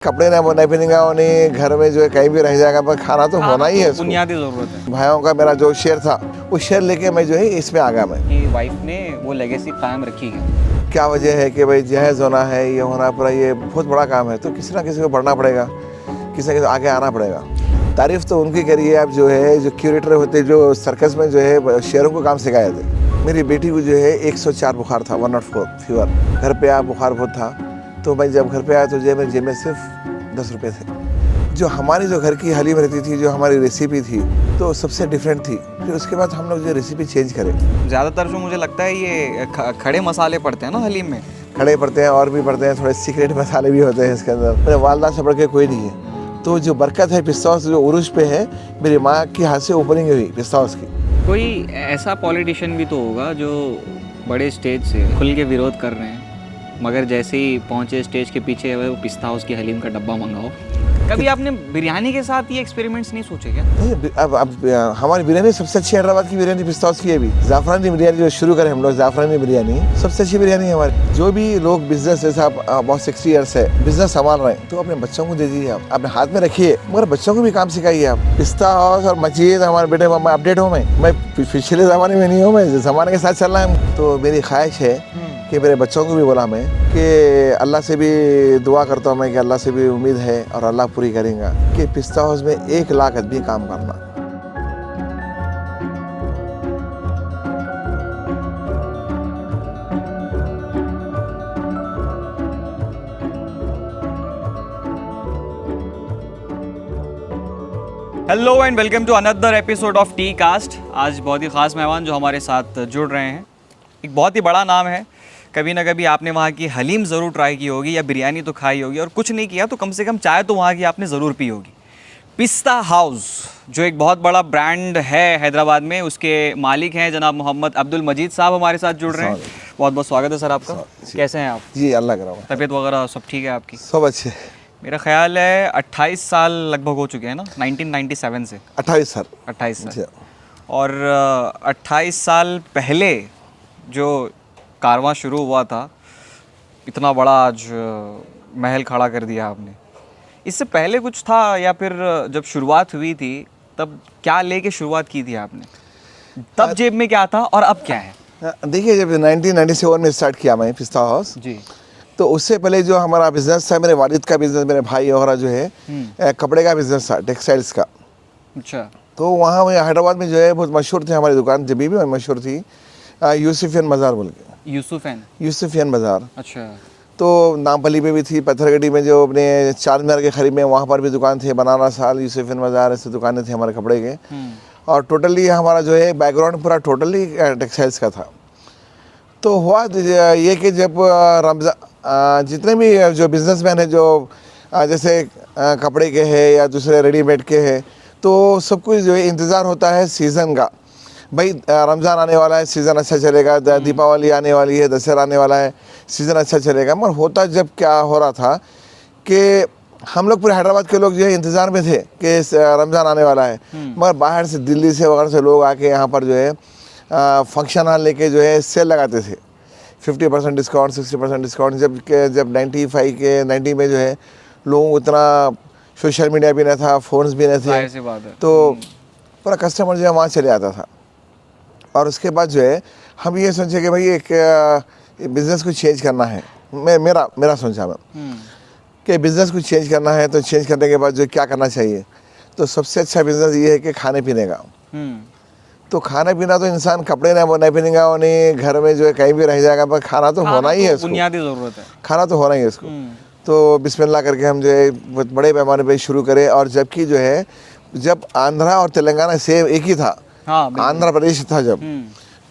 कपड़े ना नहीं पहनेगा वो नहीं, घर में जो है कहीं भी रह जाएगा, पर खाना तो होना ही है। बुनियादी जरूरत है। भाइयों का मेरा जो शेयर था वो शेयर लेके मैं जो है इसमें आ गया। मैं कि वाइफ ने वो लेगेसी कायम रखी है। क्या वजह है कि भाई जहेज होना है, ये होना पूरा, ये बहुत बड़ा काम है, तो किसी ना किसी को बढ़ना पड़ेगा, किसी ना किसी आगे आना पड़ेगा। तारीफ तो उनकी करिए आप, जो है जो क्यूरेटर होते, जो सर्कस में जो है शेरों को काम सिखाए थे। मेरी बेटी को जो है 104 बुखार था, 104 फीवर। घर पे आया, बुखार बहुत था, तो मैं जब घर पे आया तो जेब में सिर्फ 10 रुपये थे। जो हमारी जो घर की हलीम रहती थी, जो हमारी रेसिपी थी, तो सबसे डिफरेंट थी। फिर उसके बाद हम लोग जो रेसिपी चेंज करें। ज़्यादातर जो मुझे लगता है ये खड़े मसाले पड़ते हैं ना हलीम में। खड़े पड़ते हैं और भी पड़ते हैं, थोड़े सीक्रेट मसाले भी होते हैं इसके अंदर। मेरे वालदा से बढ़ के कोई नहीं है। तो जो बरकत है पिस्ता हाउस जो उरुज पे है, मेरी माँ की हाथ से ओपनिंग हुई पिस्ता हाउस की। कोई ऐसा पॉलिटिशियन भी तो होगा जो बड़े स्टेज से खुल के विरोध कर रहे हैं, मगर जैसे ही पहुंचे स्टेज के पीछे वो पिस्ता हाउस की हलीम का डब्बा मंगाओ। कभी आपने बिरयानी के साथ ये एक्सपेरिमेंट्स नहीं सोचे क्या? नहीं, अब हमारी बिरयानी सबसे अच्छी हैदराबाद की बिरयानी पिस्ता हाउस की है। भी जाफरानी बिरयानी जो शुरू करें हम लोग, जाफरानी बिरयानी सबसे अच्छी बिरयानी है हमारी। जो भी लोग बिजनेस, जैसे आप बहुत 60 ईयर्स है बिजनेस संभाल रहे हैं, तो अपने बच्चों को दे दीजिए, आप अपने हाथ में रखिए, मगर बच्चों को भी काम सिखाइए आप। पिस्ता हाउस और मस्जिद हमारे बेटे मैं अपडेट हूँ। मैं पिछले ज़माने में नहीं हूँ, मैं ज़माने के साथ चल रहा है। तो मेरी ख्वाहिश है कि मेरे बच्चों को भी बोला मैं कि अल्लाह से भी दुआ करता हूँ मैं, कि अल्लाह से भी उम्मीद है और अल्लाह पूरी करेगा, कि पिस्ता हाउस में 1 लाख आदमी काम करना। Hello and welcome to another episode of tea cast. आज बहुत ही ख़ास मेहमान जो हमारे साथ जुड़ रहे हैं, एक बहुत ही बड़ा नाम है। कभी ना कभी आपने वहाँ की हलीम ज़रूर ट्राई की होगी या बिरयानी तो खाई होगी, और कुछ नहीं किया तो कम से कम चाय तो वहाँ की आपने ज़रूर पी होगी। पिस्ता हाउस जो एक बहुत बड़ा ब्रांड है हैदराबाद में, उसके मालिक हैं जनाब मोहम्मद अब्दुल मजीद साहब हमारे साथ जुड़ रहे हैं। बहुत बहुत स्वागत है सर आपका। कैसे हैं आप? जी अल्लाह करा, तबीयत वगैरह सब ठीक है आपकी? सब अच्छे। मेरा ख्याल है 28 साल लगभग हो चुके हैं ना, 1997 से 28 साल। 28 साल। और 28 साल पहले जो कारवां शुरू हुआ था, इतना बड़ा आज महल खड़ा कर दिया आपने। इससे पहले कुछ था, या फिर जब शुरुआत हुई थी तब क्या लेके शुरुआत की थी आपने? तब जेब में क्या था और अब क्या है? देखिए, जब 1997 में स्टार्ट किया मैं पिस्ता हाउस जी, तो उससे पहले जो हमारा बिजनेस था, मेरे वालिद का बिजनेस, मेरे भाई वगैरह जो है कपड़े का बिजनेस था, टेक्सटाइल्स का। अच्छा। तो वहाँ हैदराबाद में जो है बहुत मशहूर थे हमारी दुकान, जब भी मशहूर थी, यूसुफियन बाज़ार बोल के। यूसुफियन बाज़ार। अच्छा। तो नामपल्ली में भी थी, पत्थरगढ़ी में जो अपने चार मीनार के करीब में, वहाँ पर भी दुकान थे, बनाना साल, यूसुफियन बाज़ार, ऐसे दुकानें थी हमारे कपड़े के। और टोटली हमारा जो है बैकग्राउंड पूरा टोटली टेक्सटाइल्स का था। तो हुआ ये कि जब रमज़ान, जितने भी जो बिजनेसमैन है, जो जैसे कपड़े के हैं या दूसरे रेडीमेड के हैं, तो सब कुछ जो है इंतज़ार होता है सीज़न का। भाई रमज़ान आने वाला है, सीज़न अच्छा चलेगा, दीपावली आने वाली है, दशहरा आने वाला है, सीज़न अच्छा चलेगा। मगर होता जब क्या हो रहा था कि हम लोग पूरे हैदराबाद के लोग जो है इंतज़ार में थे कि रमज़ान आने वाला है, मगर बाहर से, दिल्ली से वगैरह से लोग आके यहाँ पर जो है फंक्शन हॉल लेके जो है सेल लगाते थे, 50% डिस्काउंट, 60% डिस्काउंट। जब 90 में जो है लोगों को इतना सोशल मीडिया भी नहीं था, फ़ोन्स भी नहीं थे, तो पूरा कस्टमर जो है वहाँ चले आता था। और उसके बाद जो है हम ये सोचे कि भाई एक बिज़नेस को चेंज करना है। मेरा सोचा मैं कि बिज़नेस को चेंज करना है, तो चेंज करने के बाद जो क्या करना चाहिए, तो सबसे अच्छा बिज़नेस ये है कि खाने पीने का। तो खाना पीना तो इंसान कपड़े नहीं पहनेगा वो नहीं, घर में जो है कहीं भी रह जाएगा, पर खाना तो होना ही है, बुनियादी ज़रूरत है, खाना तो होना ही है इसको। तो बिस्मिल्लाह करके हम जो है बहुत बड़े पैमाने पे शुरू करें। और जबकि जो है जब आंध्रा और तेलंगाना सेम एक ही था, आंध्र प्रदेश था जब,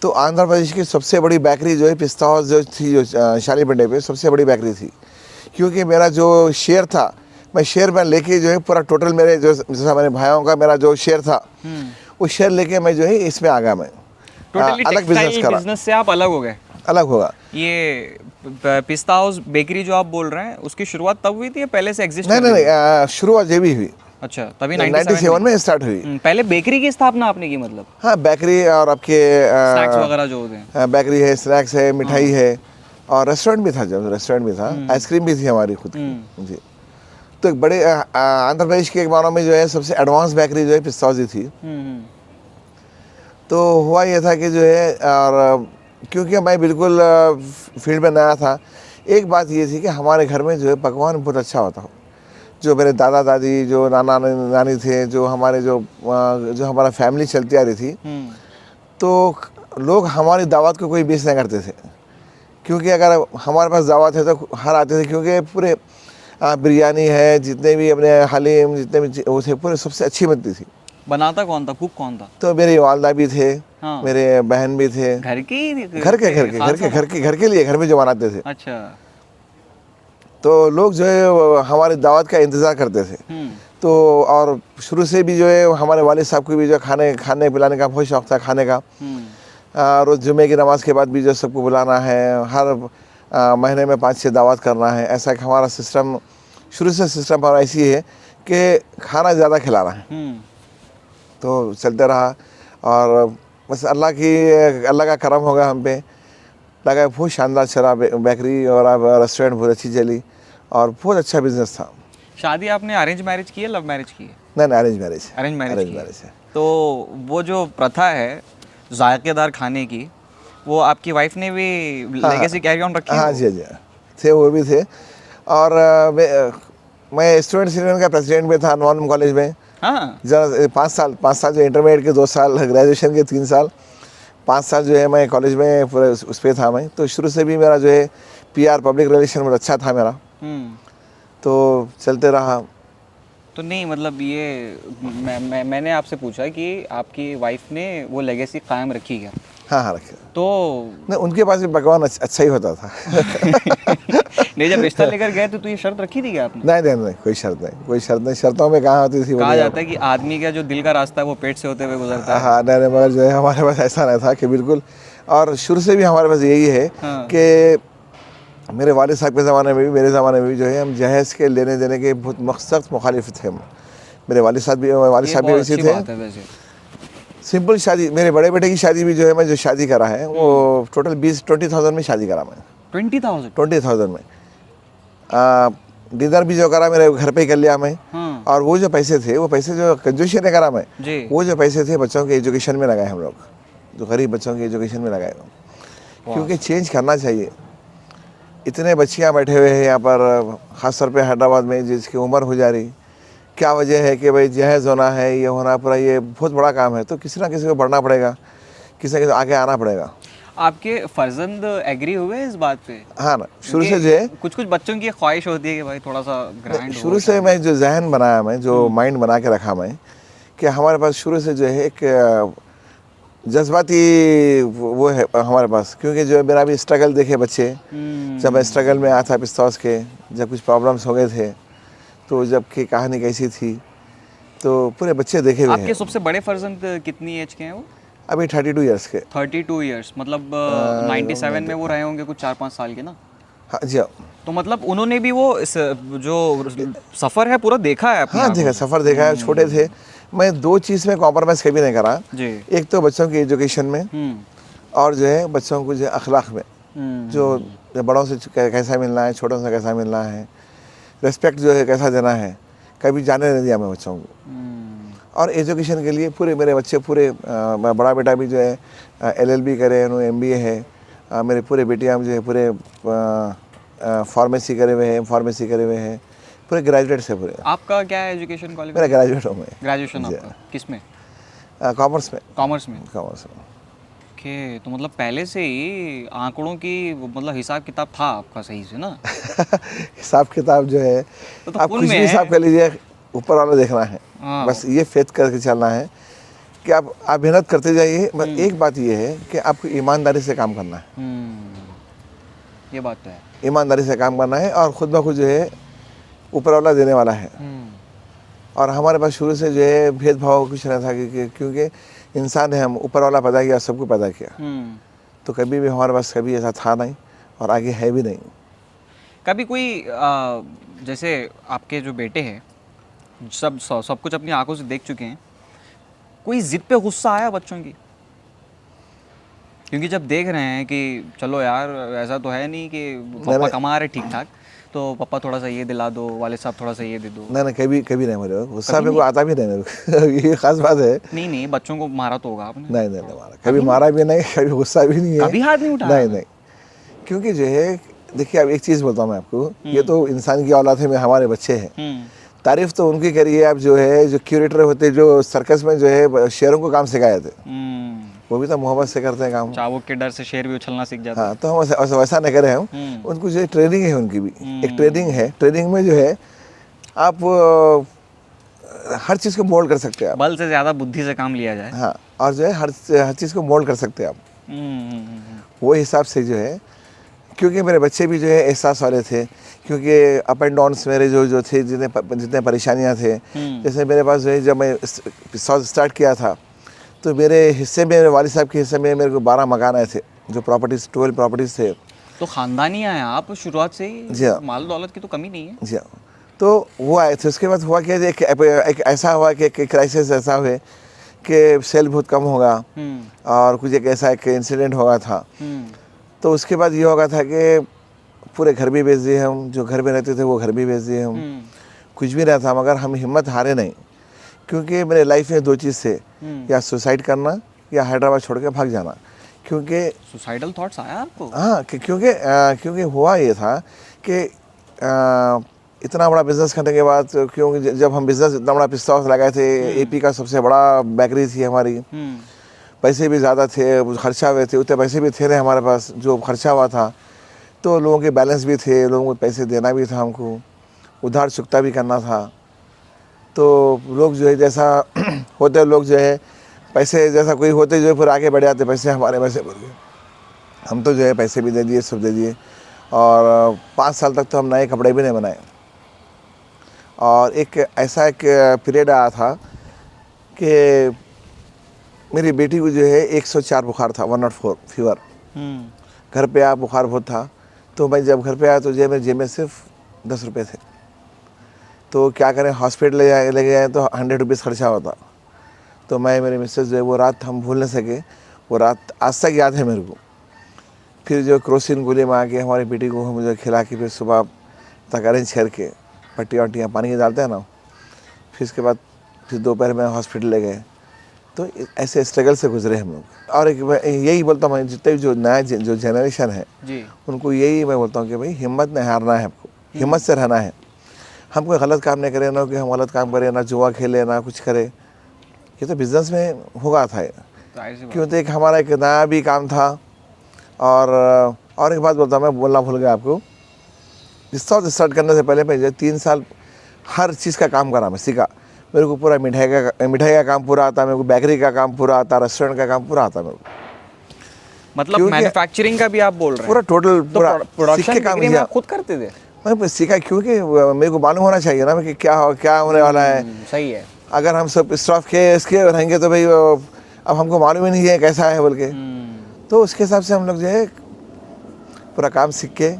तो आंध्र प्रदेश की सबसे बड़ी बेकरी जो है पिस्ता हाउस जो थी, जो शालीबंडे पे सबसे बड़ी बेकरी थी। क्योंकि मेरा जो शेयर था, मैं शेयर में लेके जो है पूरा टोटल मेरे जो, जैसा मेरे भाइयों का मेरा जो शेयर था, वो शेयर लेके मैं जो है इसमें आ गया। मैं अलग बिजनेस से आप अलग हो गए। अलग होगा। ये पिस्ता हाउस बेकरी जो आप बोल रहे हैं, उसकी शुरुआत तब हुई थी या पहले से एग्जिस्ट? नहीं, शुरुआत ये भी हुई। अच्छा, तभी 97 में स्टार्ट हुई। पहले बेकरी की स्थापना आपने की, मतलब? हाँ, बेकरी और आपके स्नैक्स वगैरह जो होते हैं, बेकरी है, स्नैक्स है, मिठाई है, और रेस्टोरेंट भी था, जब रेस्टोरेंट भी था, आइसक्रीम भी थी हमारी खुद की। जी। तो एक बड़े आंध्र प्रदेश के एक मानो में जो है सबसे एडवांस बेकरी जो है पिस्ताजी थी। तो हुआ ये था कि जो है, और क्योंकि मैं बिल्कुल फील्ड में नया था, एक बात ये थी कि हमारे घर में जो है पकवान बहुत अच्छा होता हो। जो मेरे दादा दादी, जो नाना नानी थे, जो हमारे जो हमारा फैमिली चलती आ रही थी, तो लोग हमारी दावत को कोई मिस नहीं करते थे। क्योंकि अगर हमारे पास दावत है तो हर आते थे, क्योंकि पूरे बिरयानी है, जितने भी अपने हलीम, जितने भी वो थे, पूरे सबसे अच्छी बनती थी। बनाता कौन था, कुक कौन था? तो मेरी वालदा भी थे, हाँ। मेरे बहन भी थे। घर के घर के लिए, घर में जो बनाते थे। अच्छा। तो लोग जो है वो हमारी दावत का इंतज़ार करते थे। तो और शुरू से भी जो है हमारे वालिद साहब को भी जो खाने पिलाने का बहुत शौक़ था, खाने का। रोज़ जुमे की नमाज़ के बाद भी जो सबको बुलाना है, हर महीने में 5-6 दावत करना है। ऐसा एक हमारा सिस्टम शुरू से सिस्टम और ऐसी है कि खाना ज़्यादा खिलाना है। तो चलते रहा, और बस अल्लाह का करम होगा हम पे, लगा बहुत शानदार चला बेकरी, और अब रेस्टोरेंट बहुत अच्छी चली, और बहुत अच्छा बिजनेस था। शादी आपने अरेंज मैरिज की है, लव मैरिज की है? नहीं, अरेंज मैरिज। अरेंज मैरिज है। तो वो जो प्रथा है जायकेदार खाने की, वो आपकी वाइफ ने भी लेगेसी कैरी ऑन रखी है? हाँ जी, थे, वो भी थे। और मैं स्टूडेंट्स यूनियन का प्रेसिडेंट भी था नॉन कॉलेज में। हाँ। जरा 5 साल जो इंटरमीडिएट के 2 साल, ग्रेजुएशन के 3 साल, 5 साल जो है मैं कॉलेज में पूरे उस पर था मैं। तो शुरू से भी मेरा जो है PR पब्लिक रिलेशन बहुत अच्छा था मेरा। तो चलते रहा। तो नहीं मतलब ये मैंने आपसे पूछा कि आपकी वाइफ ने वो लेगेसी कायम रखी क्या? हाँ, रखे। तो नहीं, उनके पास भी पकवान अच्छा ही होता था। नहीं, जब रिश्ता लेकर गए तो ये शर्त रखी थी क्या आपने? नहीं, कोई शर्त नहीं, शर्तों में कहाँ होती थी। कहा जाता है कि आदमी का जो दिल का रास्ता है वो पेट से होते हुए गुजरता है। हाँ, नहीं, मगर जो है हमारे पास ऐसा नहीं था कि बिल्कुल। और शुरू से भी हमारे पास यही है कि मेरे वालिद साहब के ज़माने में भी, मेरे ज़माने में भी जो है, हम जहेज़ के लेने देने के बहुत सख्त मुखालिफ थे हम। मेरे वालिद साहब भी वैसे थे। सिंपल शादी, मेरे बड़े बेटे की शादी भी जो है, मैं जो शादी करा है वो टोटल 20,000 में शादी करा मैं। 20,000 में डिनर भी जो करा मेरे घर पे ही कर लिया मैं। और वो जो पैसे थे, वो पैसे जो कंजूसी ने करा मैं, वो जो पैसे थे बच्चों के एजुकेशन में लगाए हम लोग, जो गरीब बच्चों के एजुकेशन में लगाए। क्योंकि चेंज करना चाहिए। इतने बच्चियाँ बैठे हुए हैं यहाँ पर, ख़ासतौर पे हैदराबाद में, जिसकी उम्र हो जा रही। क्या वजह है कि भाई जहेज़ होना है, ये होना पूरा, ये बहुत बड़ा काम है। तो किसी ना किसी को बढ़ना पड़ेगा, किसी ना किसी आगे आना पड़ेगा। आपके फर्जंद एग्री हुए इस बात पे? हाँ ना, शुरू से जो है कुछ बच्चों की ख्वाहिश होती है कि भाई थोड़ा सा ग्रैंड हो। शुरू से मैं जो जहन बनाया, मैं जो माइंड बना के रखा मैं, कि हमारे पास शुरू से जो है एक जज्बाती वो है हमारे पास। क्योंकि जो मेरा भी स्ट्रगल देखे बच्चे, जब मैं स्ट्रगल में आया था पिस्तौल के, जब कुछ प्रॉब्लम्स हो गए थे, तो जब की कहानी कैसी थी, तो पूरे बच्चे देखे हुए हैं। आपके सबसे बड़े फर्जंद कितनी एज के हैं वो? अभी 32 ईयर्स के। 32 ईयर्स, मतलब 97 में वो रहे होंगे कुछ 4-5 साल के ना? हाँ जी। तो मतलब उन्होंने भी वो जो सफ़र है पूरा देखा है? हाँ, देखा, सफ़र देखा है। छोटे थे, मैं 2 चीज़ में कॉम्प्रोमाइज़ कभी नहीं करा जी। एक तो बच्चों की एजुकेशन में, और जो है बच्चों को जो अखलाक में, जो बड़ों से कैसा मिलना है, छोटों से कैसा मिलना है, रिस्पेक्ट जो है कैसा देना है, कभी जाने नहीं दिया मैं बच्चों को। और एजुकेशन के लिए पूरे मेरे बच्चे पूरे, बड़ा बेटा भी जो है LLB करे, MBA है। मेरे पूरे बेटियाँ जो है पूरे फार्मेसी करे हुए हैं, फार्मेसी करे हुए हैं, पूरे ग्रेजुएट से पूरे। आपका क्या है एजुकेशन क्वालिफिकेशन? मेरा ग्रेजुएट हूँ मैं। ग्रेजुएशन आपका किस में? कॉमर्स में। कॉमर्स में। ओके, तो मतलब पहले से ही आंकड़ों की मतलब हिसाब किताब था आपका सही से ना? हिसाब किताब जो है, तो आप कुछ भी हिसाब कर लीजिए, ऊपर वाला देखना है। बस ये फेथ करके चलना है कि आप मेहनत करते जाइए। बस एक बात ये है कि आपको ईमानदारी से काम करना है। ये बात तो है, ईमानदारी से काम करना है, और खुद ब खुद जो है ऊपर वाला देने वाला है। और हमारे पास शुरू से जो है भेदभाव कुछ नहीं था, क्योंकि इंसान है हम, ऊपर वाला पैदा किया, सबको पैदा किया। तो कभी भी हमारे पास कभी ऐसा था नहीं, और आगे है भी नहीं। कभी कोई जैसे आपके जो बेटे हैं सब कुछ अपनी आंखों से देख चुके हैं, कोई जिद पे गुस्सा आया बच्चों की? क्योंकि जब देख रहे हैं कि चलो यार ऐसा तो है नहीं कि पापा कमा रहे ठीक ठाक, तो पापा थोड़ा सा ये दिला दो, वाले साहब थोड़ा सा ये दे दो? नहीं नहीं, कभी कभी नहीं मेरे को गुस्सा, मेरे को आता भी नहीं मेरे को ये खास बात है। नहीं नहीं, बच्चों को मारा तो होगा आपने? नहीं नहीं नहीं, मारा कभी, मारा भी नहीं, कभी गुस्सा भी नहीं है, कभी हाथ नहीं उठाया? नहीं नहीं। क्योंकि जो है देखिए, अब एक चीज़ बताऊँ मैं आपको, ये तो इंसान की औलाद है, में हमारे बच्चे हैं, तारीफ तो उनकी करिए आप। जो है जो क्यूरेटर होते, जो सर्कस में जो है शेरों को काम सिखाए थे, वो भी तो मोहब्बत से करते हैं काम। चाबुक के डर से शेर भी उछलना सीख जाता है। हाँ, तो हम वैसा नहीं करें हम। उनको जो ट्रेनिंग है, उनकी भी एक ट्रेनिंग है। ट्रेनिंग में जो है आप हर चीज़ को मोल्ड कर सकते हैं आप। बल से ज़्यादा बुद्धि से काम लिया जाए। हाँ, और जो है हर चीज़ को मोल्ड कर सकते हैं आप। वो हिसाब से जो है, क्योंकि मेरे बच्चे भी जो है एहसास वाले थे, क्योंकि अप एंड डाउन्स मेरे जो थे, जितने परेशानियाँ थे। जैसे मेरे पास जो है, जब मैं स्टार्ट किया था, तो मेरे हिस्से में, मेरे वालिद साहब के हिस्से में मेरे को 12 मकान आए थे, जो प्रॉपर्टीज़ 12 प्रॉपर्टीज़ थे। तो ख़ानदानी आए आप शुरुआत से ही? जी हाँ। माल दौलत की तो कमी नहीं है। जी हाँ, तो वो आए थे। उसके बाद हुआ क्या, एक ऐसा हुआ कि एक क्राइसिस ऐसा हुए कि सेल बहुत कम होगा, और कुछ एक ऐसा एक इंसिडेंट होगा था। तो उसके बाद ये होगा था कि पूरे घर भी बेच दिए हम, जो घर में रहते थे वो घर भी बेच दिए हम, कुछ भी नहीं था। मगर हम हिम्मत हारे नहीं, क्योंकि मेरे लाइफ में 2 चीज़ थे, या सुसाइड करना या हैदराबाद छोड़ के भाग जाना। क्योंकि सुसाइडल थॉट्स आया आपको? हाँ, क्योंकि हुआ ये था कि इतना बड़ा बिजनेस करने के बाद, क्योंकि जब हम बिजनेस इतना बड़ा पिस्ता हाउस लगाए थे, एपी का सबसे बड़ा बेकरी थी हमारी, पैसे भी ज़्यादा थे, खर्चा हुए थे, उतने पैसे भी थे नहीं हमारे पास जो खर्चा हुआ था। तो लोगों के बैलेंस भी थे, लोगों को पैसे देना भी था, हमको उधार चुकता भी करना था। तो लोग जो है, जैसा होते लोग जो है, पैसे जैसा कोई होते जो है, फिर आगे बढ़ जाते, पैसे हमारे पैसे बढ़ गए। हम तो जो है पैसे भी दे दिए, सब दे दिए, और 5 साल तक तो हम नए कपड़े भी नहीं बनाए। और एक ऐसा एक पीरियड आया था कि मेरी बेटी को जो है 104 बुखार था, 104 फीवर। घर पे आया, बुखार बहुत था। तो मैं जब घर पे आया तो जेब में सिर्फ 10 रुपये थे। तो क्या करें, हॉस्पिटल ले गए तो 100 रुपीज़ खर्चा होता। तो मैं, मेरे मिसेस जो है, वो रात हम भूल नहीं सके, वो रात आज तक याद है मेरे को। फिर जो क्रोसिन गोली में आके हमारी बेटी को मुझे खिला के, फिर सुबह तक अरेंज करके पट्टियाँ वट्टियाँ पानी के डालते हैं ना, फिर उसके बाद फिर दोपहर में हॉस्पिटल ले गए। तो ऐसे स्ट्रगल से गुजरे हम लोग। और एक यही बोलता हूँ मैं, जितने भी जो नया जो जनरेशन है जी, उनको यही मैं बोलता हूँ कि भाई हिम्मत नहीं हारना है, आपको हिम्मत से रहना है। हम कोई गलत काम नहीं करें, ना कि हम गलत काम करें, ना जुआ खेले, ना कुछ करे। ये तो बिजनेस में होगा था, क्यों तो एक हमारा एक नया भी काम था। और एक बात बोलता हूँ मैं, बोलना भूल गया आपको, स्टार्ट करने से पहले मैं 3 साल हर चीज़ का काम करा, मैं सीखा। मेरे को पूरा मिठाई का काम पूरा आता, मेरे को बेकरी का काम पूरा आता, रेस्टोरेंट का काम पूरा आता मेरे को। मतलब मैन्युफैक्चरिंग का भी आप बोल रहे हैं? पूरा टोटल, पूरा प्रोडक्शन के काम आप खुद करते थे? मैं सीखा, क्योंकि मेरे को मालूम होना चाहिए ना कि क्या होने वाला है। सही है। अगर हम सब स्टॉफ के इसके रहेंगे तो भाई अब हमको मालूम ही नहीं है कैसा है बोल के। तो उसके हिसाब से हम लोग जो है पूरा काम सीख के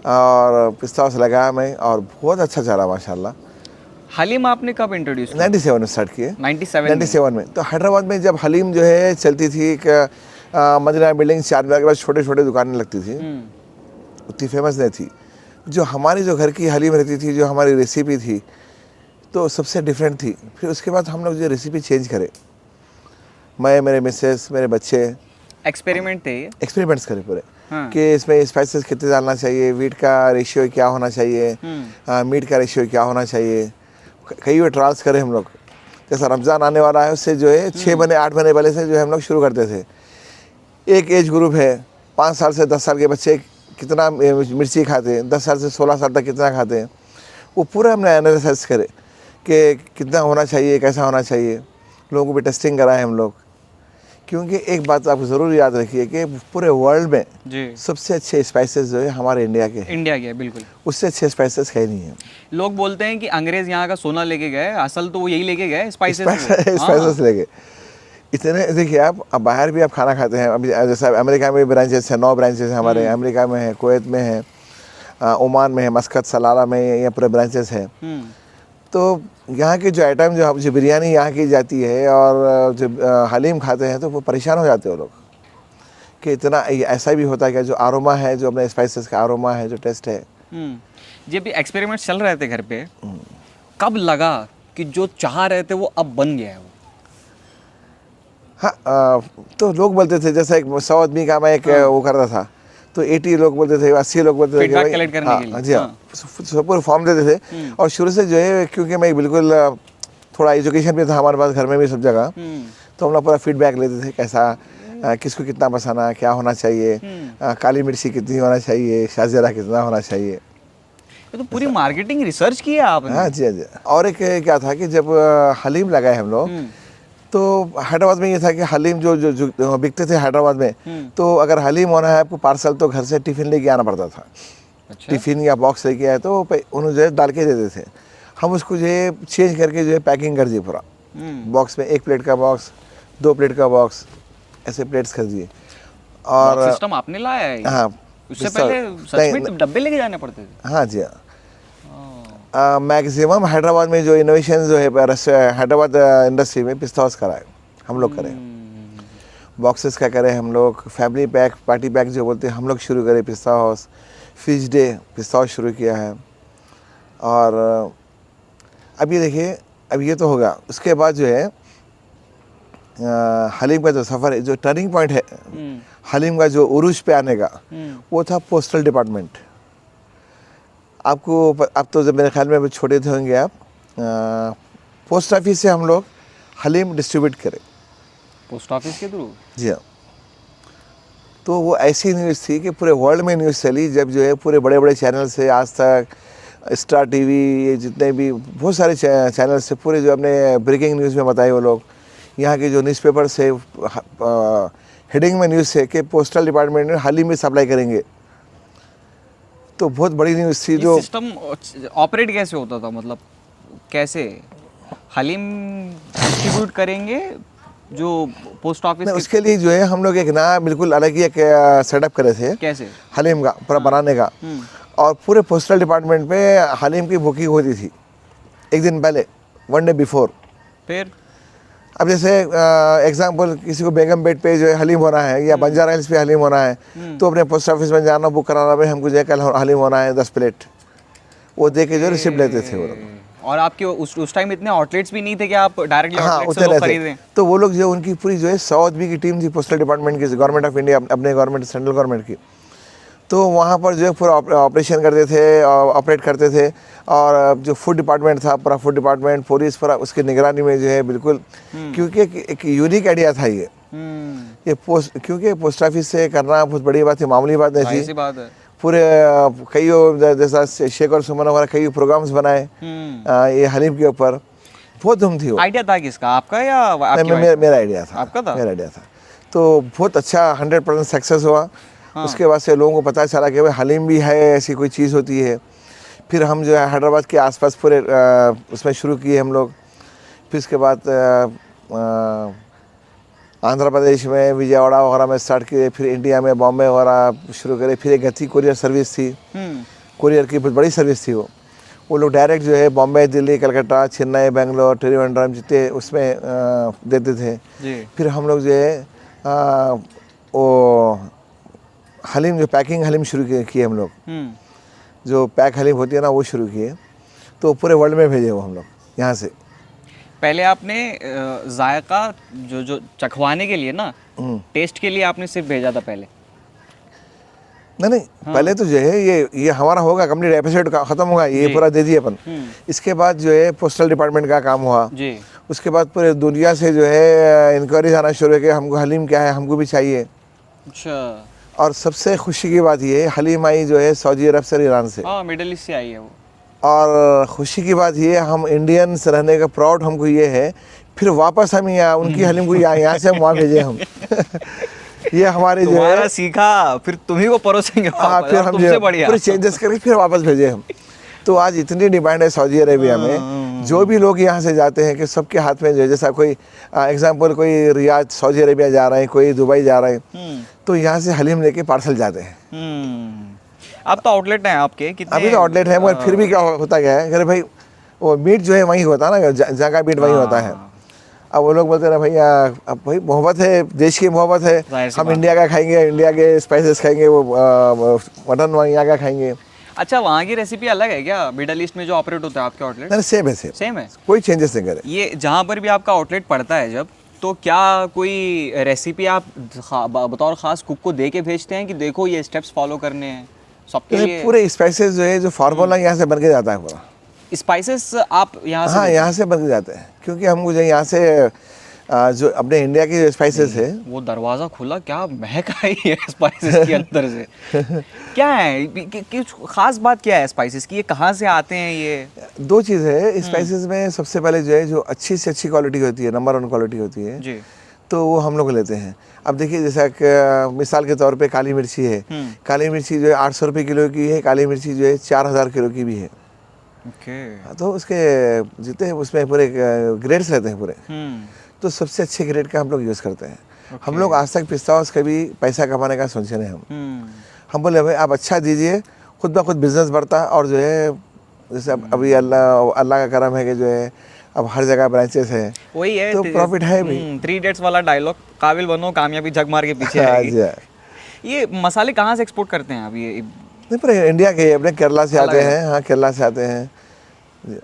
और पिस्ता हाउस लगाया मैं, और बहुत अच्छा चला माशाल्लाह। हलीम आपने कब इंट्रोड्यूस किया? 97 में स्टार्ट किए। 97 में। तो हैदराबाद में जब हलीम जो है चलती थी, मदीना बिल्डिंग 4 मीनार के बाद छोटे छोटे दुकानें लगती थी, उतनी फेमस नहीं थी। जो हमारी जो घर की हलीम रहती थी, जो हमारी रेसिपी थी, तो सबसे डिफरेंट थी। फिर उसके बाद हम लोग जो रेसिपी चेंज करे, मैं, मेरे मिसेस, मेरे बच्चे, एक्सपेरिमेंट्स करे पूरे। हाँ। कि इसमें स्पाइसेस कितने डालना चाहिए, वीट का रेशियो क्या होना चाहिए, मीट का रेशियो क्या होना चाहिए, कई वो ट्रायल्स करे हम लोग। जैसा रमज़ान आने वाला है, उससे जो है 6 महीने 8 महीने पहले से जो है हम लोग शुरू करते थे। एक एज ग्रुप है, 5 साल से 10 साल के बच्चे कितना मिर्ची खाते हैं, 10 साल से 16 साल तक कितना खाते हैं, वो पूरा हमने एनालिसिस करे कि कितना होना चाहिए, कैसा होना चाहिए। लोगों को भी टेस्टिंग कराए हम लोग, क्योंकि एक बात आपको ज़रूर याद रखिए कि पूरे वर्ल्ड में जी सबसे अच्छे स्पाइसेस जो है हमारे इंडिया के बिल्कुल, उससे अच्छे स्पाइसेस है नहीं है। लोग बोलते हैं कि अंग्रेज़ यहाँ का सोना लेके गए, असल तो वो यही लेके गए, स्पाइसेस लेके। इतने देखिए, आप अब बाहर भी आप खाना खाते हैं, अभी जैसे अमेरिका में ब्रांचेस हैं, 9 ब्रांचेस हैं हमारे, अमेरिका में है, कुवैत में है, ओमान में है, मस्कत, सलाला में, ये पूरे ब्रांचेस हैं। तो यहाँ के जो आइटम जो बिरयानी यहाँ की जाती है और जो हलीम खाते हैं, तो वो परेशान हो जाते हैं वो लोग कि इतना ऐसा भी होता है कि जो आरोमा है, जो अपने स्पाइसेस का आरोमा है, जो टेस्ट है, जब भी एक्सपेरिमेंट्स चल रहे थे घर पे, कब लगा कि जो चाह रहे थे वो अब बन गया है वो? हाँ, तो लोग बोलते थे, जैसे एक 100 आदमी का मैं एक वो करता था, तो 80 लोग बोलते थे, 80 लोग बोलते थे कि Feedback भाई, collect करने हाँ, के लिए। जी हाँ, सब पूरे फॉर्म देते थे। और शुरू से जो है, क्योंकि मैं बिल्कुल थोड़ा एजुकेशन भी था हमारे पास घर में भी सब जगह, तो हम लोग पूरा फीडबैक लेते थे, कैसा किसको कितना पसंद है, क्या होना चाहिए, काली मिर्ची कितनी होना चाहिए, शाहजीरा कितना होना चाहिए। ये तो पूरी मार्केटिंग रिसर्च की है आपने। हाँ जी, हाँ जी। और एक क्या था कि जब हलीम लगाए हम लोग, तो हैदराबाद में ये था कि हलीम जो बिकते थे हैदराबाद में, तो अगर हलीम होना है आपको पार्सल, तो घर से टिफ़िन लेके आना पड़ता था। अच्छा। टिफ़िन या बॉक्स लेके आए तो उन्होंने जो है डाल के देते थे। हम उसको जो है चेंज करके जो है पैकिंग कर दिए पूरा बॉक्स में, 1 प्लेट का बॉक्स, 2 प्लेट का बॉक्स, ऐसे प्लेट्स कर दिए। और सिस्टम आपने लाया है ये? हाँ, उससे पहले सच में डब्बे लेके जाने पड़ते थे? हाँ जी, हाँ। मैक्सिमम हैदराबाद में जो इनोवेशन जो है हैदराबाद इंडस्ट्री में पिस्ता हाउस करा है, हम लोग करें। बॉक्सेस का करें हम लोग, फैमिली पैक, पार्टी पैक जो बोलते हैं हम लोग शुरू करें पिस्ता हाउस, फिश डे पिस्ता हाउस शुरू किया है। और अब ये देखिए, अब ये तो होगा, उसके बाद जो है हलीम का जो सफ़र है, जो टर्निंग पॉइंट है हलीम का, जो उरूज पे आने का, वो था पोस्टल डिपार्टमेंट। आपको अब तो जब मेरे ख्याल में छोटे थे होंगे आप, पोस्ट ऑफिस से हम लोग हलीम डिस्ट्रीब्यूट करें। पोस्ट ऑफिस के थ्रू? जी हाँ। तो वो ऐसी न्यूज़ थी कि पूरे वर्ल्ड में न्यूज़ चली, जब जो है पूरे बड़े बड़े चैनल से, आज तक, स्टार टीवी, ये जितने भी बहुत सारे चैनल से पूरे जो अपने ब्रेकिंग न्यूज़ में बताए वो लोग, यहाँ के जो न्यूज़पेपर से हेडिंग में न्यूज़ है कि पोस्टल डिपार्टमेंट में हलीम में सप्लाई करेंगे। तो बहुत बड़ी न्यूज़ थी। जो सिस्टम ऑपरेट कैसे होता था, मतलब कैसे हलीम डिस्ट्रीब्यूट करेंगे जो पोस्ट ऑफिस के? उसके लिए जो है हम लोग एक ना बिल्कुल अलग ही एक सेटअप करे थे। कैसे? हलीम का पूरा बनाने का, और पूरे पोस्टल डिपार्टमेंट पे हलीम की बुकिंग होती थी एक दिन पहले, 1 डे बिफोर। फिर अब जैसे एग्जांपल, किसी को बेगमपेट पे जो है हलीम होना है, या बंजारा हिल्स पे हलीम होना है, तो अपने पोस्ट ऑफिस में जाना, बुक कराना, भाई हमको जो है कल हलीम होना है 10 प्लेट, वो दे के जो रिसिप्ट लेते थे वो लोग। और आपके उस टाइम इतने आउटलेट्स भी नहीं थे कि आप डायरेक्टली हाँ, आउटलेट से लोग खरीदें? तो वो लोग जो उनकी पूरी जो है 100 आदमी की टीम थी पोस्टल डिपार्टमेंट की, गवर्नमेंट ऑफ इंडिया, अपने गवर्नमेंट, सेंट्रल गवर्नमेंट की। तो वहाँ पर जो है पूरा ऑपरेशन करते थे, ऑपरेट करते थे। और जो फूड डिपार्टमेंट था, पूरा फूड डिपार्टमेंट, पुलिस, पूरा उसकी निगरानी में जो है बिल्कुल, क्योंकि एक यूनिक आइडिया था ये क्योंकि पोस्ट ऑफिस से करना बहुत बड़ी बात थी, मामूली बात नहीं ऐसी थी। बात है। पूरे कई जैसा शेख और सुमन वगैरह कई प्रोग्राम्स बनाए ये हलीम के ऊपर, बहुत धूम थी वो। आइडिया था किसका, आपका या आपकी नहीं, वाइफ? मेरा आइडिया था। आपका था? मेरा आइडिया था। तो बहुत अच्छा 100% सक्सेस हुआ। उसके बाद से लोगों को पता चला कि भाई हलीम भी है, ऐसी कोई चीज़ होती है। फिर हम जो है हैदराबाद के आसपास पूरे उसमें शुरू किए हम लोग। फिर उसके बाद आंध्र प्रदेश में, विजयवाड़ा वगैरह में स्टार्ट किए। फिर इंडिया में बॉम्बे वगैरह शुरू करे। फिर एक गति कोरियर सर्विस थी, कोरियर की बहुत बड़ी सर्विस थी वो लोग डायरेक्ट जो है बॉम्बे, दिल्ली, कलकत्ता, चेन्नई, बेंगलोर, त्रिवेंद्रम जितने उसमें देते थे जी। फिर हम लोग जो है वो हलीम, जो पैकिंग हलीम शुरू किए हम लोग, जो पैक हलीम होती है ना, वो शुरू किए। तो पूरे वर्ल्ड में भेजे वो हम लोग यहाँ से। पहले आपने जायका जो चखवाने के लिए ना, टेस्ट के लिए आपने सिर्फ भेजा था पहले? नहीं, पहले तो जो है ये हमारा होगा, कंप्लीट एपिसोड का ख़त्म होगा, ये पूरा दे दिए अपन। इसके बाद जो है पोस्टल डिपार्टमेंट का काम हुआ जी। उसके बाद पूरे दुनिया से जो है इंक्वायरीज आना शुरू है कि हमको हलीम क्या है, हमको भी चाहिए। अच्छा। और सबसे खुशी की बात ये है, हलीम आई जो है सऊदी अरब से, ईरान से। हाँ, मिडिल ईस्ट से आई है वो। और खुशी की बात ये, हम इंडियंस रहने का प्राउड हमको ये है, फिर वापस हम यहाँ उनकी हलीम को यहाँ से हम वहाँ भेजे हम ये हमारे जो है सीखा, फिर तुम्ही को परोसेंगे। हाँ, फिर हम जो पूरे चेंजेस करके फिर वापस भेजे हम। तो आज इतनी डिमांड है सऊदी अरेबिया में, जो भी लोग यहाँ से जाते हैं कि सबके हाथ में जो है, जैसा कोई एग्जांपल, कोई रियाद सऊदी अरेबिया जा रहे हैं, कोई दुबई जा रहे हैं, तो यहाँ से हलीम लेके पार्सल जाते हैं। अब तो आउटलेट हैं आपके कितने? अभी तो आउटलेट है, मगर फिर भी क्या होता क्या है, अरे भाई वो मीट जो है वहीं होता है ना, जहाँ का मीट वहीं होता है। अब वो लोग बोलते हैं ना भैया, अब भाई मोहब्बत है, देश की मोहब्बत है, हम इंडिया का खाएंगे, इंडिया के स्पाइसेस खाएंगे, वो मटन यहाँ का खाएंगे। अच्छा, वहाँ की रेसिपी अलग है क्या? मिडल ईस्ट में जो ऑपरेट होता है आपके आउटलेट नहीं सेम है, सेम सेम है? कोई चेंजेस नहीं करे। ये जहाँ पर भी आपका आउटलेट पड़ता है जब, तो क्या कोई रेसिपी आप बतौर ख़ास कुक को दे के भेजते हैं कि देखो ये स्टेप्स फॉलो करने हैं सबके ये लिए? पूरे स्पाइसेस जो है, जो फार्मूला यहाँ से बन के जाता है पूरा। स्पाइसेस आप यहाँ से हाँ, यहाँ से बन के जाते हैं, क्योंकि हम मुझे यहाँ से जो अपने इंडिया के स्पाइसेस है। वो दरवाज़ा खुला, क्या महक आई है स्पाइसेस के अंदर से। क्या है कुछ खास बात क्या है स्पाइसेस की? ये कहाँ से आते हैं ये? दो चीज़ है स्पाइसेस में। सबसे पहले जो है, जो अच्छी से अच्छी क्वालिटी होती है, नंबर 1 क्वालिटी होती है, जी। तो वो हम लोग लेते हैं। अब देखिए, जैसा कि मिसाल के तौर पे काली मिर्ची है, काली मिर्ची जो है 800 रुपये किलो की है, काली मिर्ची जो है 4000 किलो की भी है। ओके। तो उसके जितने उसमें पूरे ग्रेड्स रहते हैं पूरे, तो सबसे अच्छे ग्रेड का हम लोग यूज़ करते हैं। हम लोग आज तक पिस्ता हाउस कभी पैसा कमाने का सोचे नहीं। हम बोले भाई आप अच्छा दीजिए, खुद ब खुद बिजनेस बढ़ता। और जो है जैसे अभी अल्लाह का करम है कि जो है अब हर जगह ब्रांचेस है, वही है तो प्रॉफिट है भी। 3 इडियट्स वाला डायलॉग, काबिल बनो कामयाबी झक मार के पीछे हाँ आएगी। जी, हाँ। ये मसाले कहाँ से एक्सपोर्ट करते हैं आप ये? नहीं, पर इंडिया के अपने केरला से आते हैं। हाँ, केरला से आते हैं।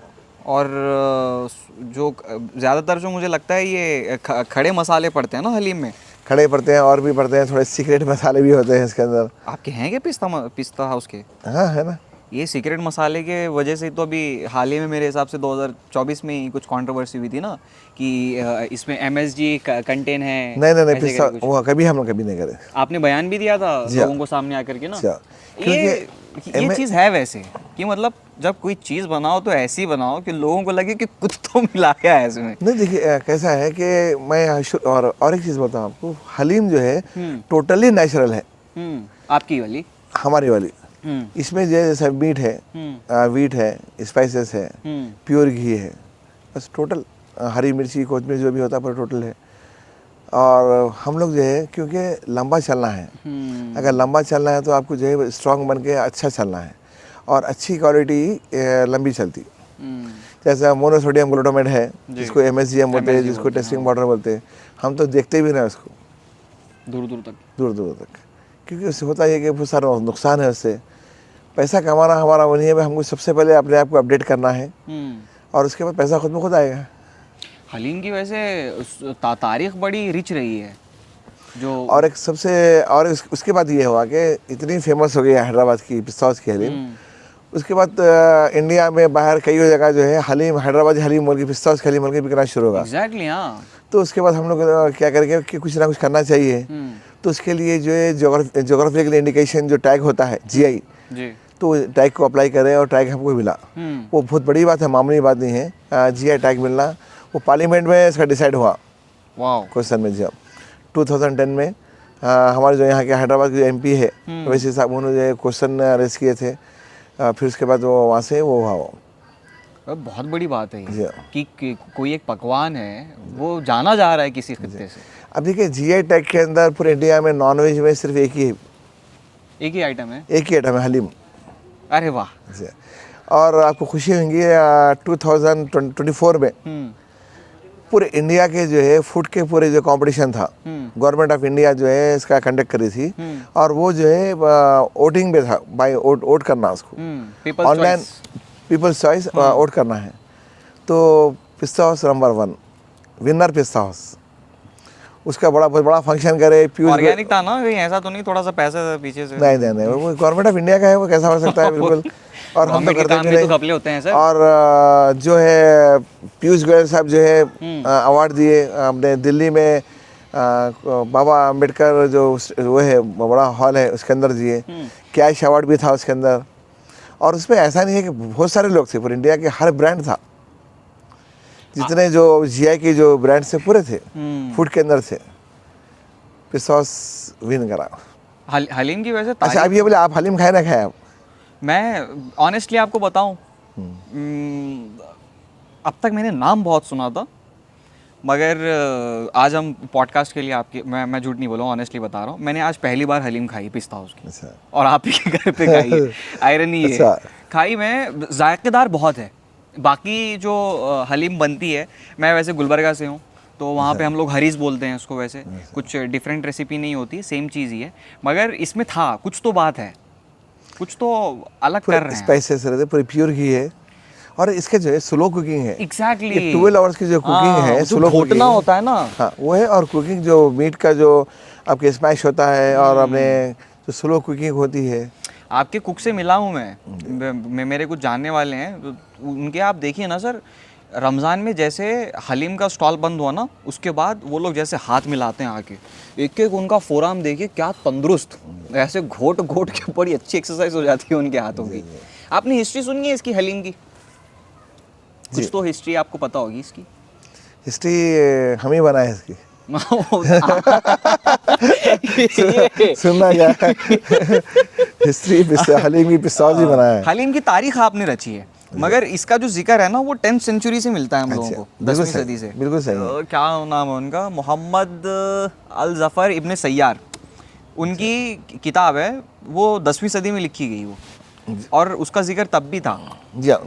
और जो ज़्यादातर जो मुझे लगता है ये खड़े मसाले पड़ते हैं ना हलीम में? खड़े पड़ते हैं और भी पड़ते हैं, थोड़े सीक्रेट मसाले भी होते हैं इसके अंदर। आपके हैं क्या पिस्ता हाउस के? हाँ, है ना। ये सीक्रेट मसाले के वजह से तो अभी हाल ही में मेरे हिसाब से 2024 में ही कुछ कंट्रोवर्सी हुई थी ना कि इसमें MSG कंटेन है। नहीं नहीं नहीं, ऐसे पिस्ता करके कुछ। वो कभी हम लोग कभी नहीं करे। आपने बयान भी दिया था जी हाँ। लोगों को सामने आकर के ना। जी हाँ। ये चीज़ है वैसे कि मतलब जब कोई चीज़ बनाओ तो ऐसी बनाओ कि लोगों को लगे कि कुछ तो मिला है इसमें। नहीं, देखिए कैसा है कि मैं और एक चीज़ बताऊँ आपको, हलीम जो है टोटली नेचुरल है। आपकी वाली? हमारी वाली। इसमें जो है जैसे मीट है, वीट है, स्पाइसेस है, प्योर घी है, बस टोटल हरी मिर्ची कोतमीर जो भी होता है पूरा टोटल है। और हम लोग जो है क्योंकि लंबा चलना है, अगर लंबा चलना है तो आपको जो है स्ट्रॉन्ग बन के अच्छा चलना है, और अच्छी क्वालिटी लंबी चलती। जैसे मोनोसोडियम ग्लूटामेट है, जिसको MSGM बोलते हैं, जिसको टेस्टिंग पाउडर बोलते हैं, हम तो देखते भी ना उसको दूर दूर तक, दूर दूर तक, क्योंकि उससे होता है कि बहुत सारा नुकसान है उससे। पैसा कमाना हमारा वो नहीं है, हमको सबसे पहले अपने आप को अपडेट करना है, और उसके बाद पैसा खुद में खुद आएगा। हलीम की वैसे तारीख बड़ी रिच रही है जो। और एक सबसे और उसके बाद ये हुआ कि इतनी फेमस हो गई है हैदराबाद की पिस्ता हाउस की हलीम। उसके बाद इंडिया में बाहर कई जगह जो है हलीम, हैदराबादी हलीम बोल के, पिस्ता हाउस की हलीम बोल के बिकना शुरू होगा। एग्जैक्टली, हाँ। तो उसके बाद हम लोग क्या करेंगे कि कुछ ना कुछ करना चाहिए। तो उसके लिए जो है जोग्राफिकल इंडिकेशन जो टैग होता है GI, जी, तो टैग को अप्लाई करें और टैग हमको मिला। वो बहुत बड़ी बात है, मामूली बात नहीं है। GI टैग मिलना, वो पार्लियामेंट में इसका डिसाइड हुआ वाह क्वेश्चन में। जब 2010 में हमारे जो यहाँ के हैदराबाद के MP है, वैसे साहब उन्होंने जो क्वेश्चन रेस किए थे, फिर उसके बाद वो वहाँ से वो हुआ। वो बहुत बड़ी बात है जी ये कि कोई एक पकवान है वो जाना जा रहा है किसी खित्ते से। अब देखिए GI टैग के अंदर पूरे इंडिया में नॉनवेज में सिर्फ एक ही आइटम है, हलीम। अरे वाह। जी। और आपको खुशी होगी 2024 में पूरे इंडिया के जो है फूड के पूरे जो कंपटीशन था, गवर्नमेंट ऑफ इंडिया जो है इसका कंडक्ट करी थी, और वो जो है वोटिंग पे था, बाय वोट करना उसको, ऑनलाइन पीपल्स चॉइस वोट करना है। तो पिस्ता हाउस नंबर 1 विनर पिस्ता हाउस, उसका बहुत बड़ा फंक्शन करे। ऑर्गेनिक था ना, कहीं ऐसा तो नहीं थोड़ा सा पैसे पीछे से? नहीं, वो गवर्नमेंट ऑफ इंडिया का है, वो कैसा हो सकता है। बिल्कुल। और हम तो करते भी नहीं। तो घपले होते हैं सर। और जो है पीयूष गोयल साहब जो है अवार्ड दिए अपने दिल्ली में, बाबा अम्बेडकर जो वो है बड़ा हॉल है उसके अंदर दिए, कैश अवार्ड भी था उसके अंदर। और उसमें ऐसा नहीं है कि बहुत सारे लोग थे, पूरे इंडिया के हर ब्रांड था, जितने जो GI के जो ब्रांड से पूरे थे फूड के अंदर से, पिस्ता हाउस विन करा। हलीम की वैसे अच्छा, अब ये बोले आप हलीम खाए ना खाए? आप मैं ऑनेस्टली आपको बताऊं, अब तक मैंने नाम बहुत सुना था, मगर आज हम पॉडकास्ट के लिए आपके मैं झूठ नहीं बोला, ऑनेस्टली बता रहा हूँ, मैंने आज पहली बार हलीम खाई पिस्ता हाउस की। अच्छा। और आप ही के घर पे खाई है। आयरनी ये अच्छा। खाई मैं, जायकेदार बहुत है। बाकी जो हलीम बनती है, मैं वैसे गुलबर्गा से हूँ, तो वहाँ पे हम लोग हरीस बोलते हैं उसको, वैसे कुछ डिफरेंट रेसिपी नहीं होती, सेम चीज़ ही है, मगर इसमें था कुछ तो बात है। कुछ तो अलग कर रहे हैं। स्पाइसेस रहते, पूरी प्योर घी है, और इसके जो है स्लो कुकिंग है। एग्जैक्टली 12 आवर्स की जो कुकिंग है, जो स्लो घोटना कुकिंग होता है ना, हाँ वो है। और कुकिंग जो मीट का जो आपके स्मैश होता है और अपने जो स्लो कुकिंग होती है। आपके कुक से मिला हूँ मैं मेरे कुछ जानने वाले हैं तो उनके आप देखिए ना सर, रमज़ान में जैसे हलीम का स्टॉल बंद हुआ ना, उसके बाद वो लोग जैसे हाथ मिलाते हैं आके, एक एक उनका फोराम देखिए क्या तंदुरुस्त, ऐसे घोट घोट के बड़ी अच्छी एक्सरसाइज हो जाती है उनके हाथों की। आपने हिस्ट्री सुनी है इसकी हलीम की? कुछ तो हिस्ट्री आपको पता होगी इसकी। हिस्ट्री हम ही बनाए इसकी। सुनना क्या है हिस्ट्री हलीम की पिस्तौल ही बनाया है। हलीम की तारीख आपने रची है, मगर इसका जो जिक्र है ना वो 10th सेंचुरी से मिलता है हम लोगों को, 10वीं सदी से। बिल्कुल सही। क्या नाम है उनका, मोहम्मद अल जफ़र इब्न सैयार, उनकी किताब है वो 10वीं सदी में लिखी गई वो, और उसका जिक्र तब भी था। जी हाँ,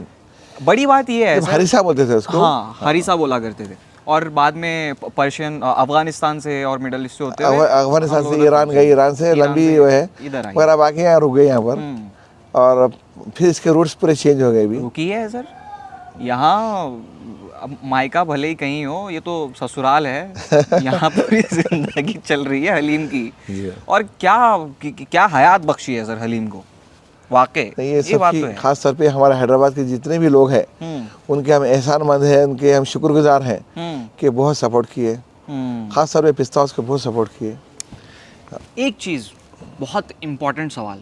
बड़ी बात ये है सर, हरीसा बोलते थे उसको। हाँ हरीसा बोला करते थे, और बाद में पर्शियन अफगानिस्तान से और मिडल ईस्ट से होते हुए अफगानिस्तान से ईरान गई, ईरान से लंबी वो है इधर आई। मगर अब आके यहाँ रुक गए यहाँ पर, और फिर इसके रूट्स पूरे चेंज हो गए भी। रुकी है सर यहाँ, अब मायका भले ही कहीं हो, ये तो ससुराल है। यहाँ पूरी जिंदगी चल रही है हलीम की, और क्या हयात बख्शी है सर हलीम को, वाकई ये बात सब तो है। खास तौर पे हमारे हैदराबाद के जितने भी लोग हैं उनके हम एहसानमंद हैं, उनके हम शुक्रगुजार हैं कि बहुत सपोर्ट किए, खास तौर पे पिस्ता को बहुत सपोर्ट किए। एक चीज़ बहुत इम्पोर्टेंट सवाल,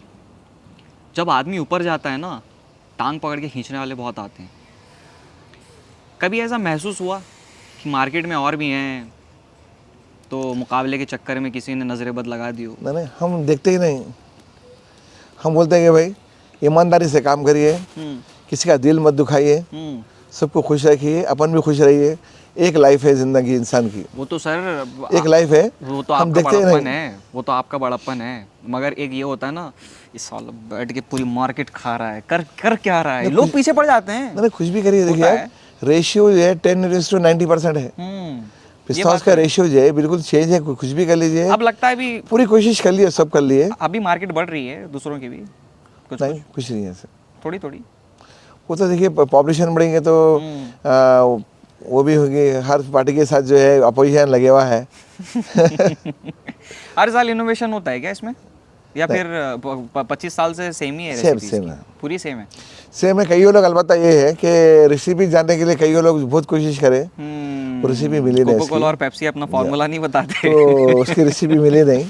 जब आदमी ऊपर जाता है ना, टांग पकड़ के खींचने वाले बहुत आते हैं। कभी ऐसा महसूस हुआ कि मार्केट में और भी हैं तो मुकाबले के चक्कर में किसी ने नजरे बद लगा दी हो? नहीं, हम देखते ही नहीं। हम बोलते हैं कि भाई ईमानदारी से काम करिए, किसी का दिल मत दुखाइए, सबको खुश रखिए, अपन भी खुश रहिए। एक लाइफ है जिंदगी इंसान की, वो तो सर एक लाइफ है, वो तो हम आपका देखते ही बड़प्पन नहीं। है, वो तो आपका बड़प्पन है, मगर एक ये होता है ना, इस साल बैठ के पूरी मार्केट खा रहा है, कर क्या रहा है, लोग पीछे पड़ जाते हैं। नहीं कुछ भी करिए, देखिए होता है। रेशियो जो है 10:90% है। पिस्तास का रेशियो जो है बिल्कुल चेंज है, कुछ भी कर लीजिए। अब लगता है अभी पूरी कोशिश कर लिए, सब कर लिए। अभी मार्केट बढ़ रही है दूसरों की भी, नहीं कुछ नहीं है सर, थोड़ी थोड़ी। वो तो देखिए पॉपुलेशन बढ़ेंगे तो वो भी होगी। हर पार्टी के साथ जो है अपोजिशन लगे हुआ है। हर साल इनोवेशन होता है क्या इसमें, या फिर 25 साल से सेम ही है रेसिपी? सेम है, पूरी सेम है। सेम है। कई लोग अलबत्ता ये है कि रेसिपी जानने के लिए कई लोग बहुत कोशिश करें, रेसिपी मिली नहीं। कोका कोला और पेप्सी अपना फार्मूला नहीं बताते तो उसकी रेसिपी मिली नहीं।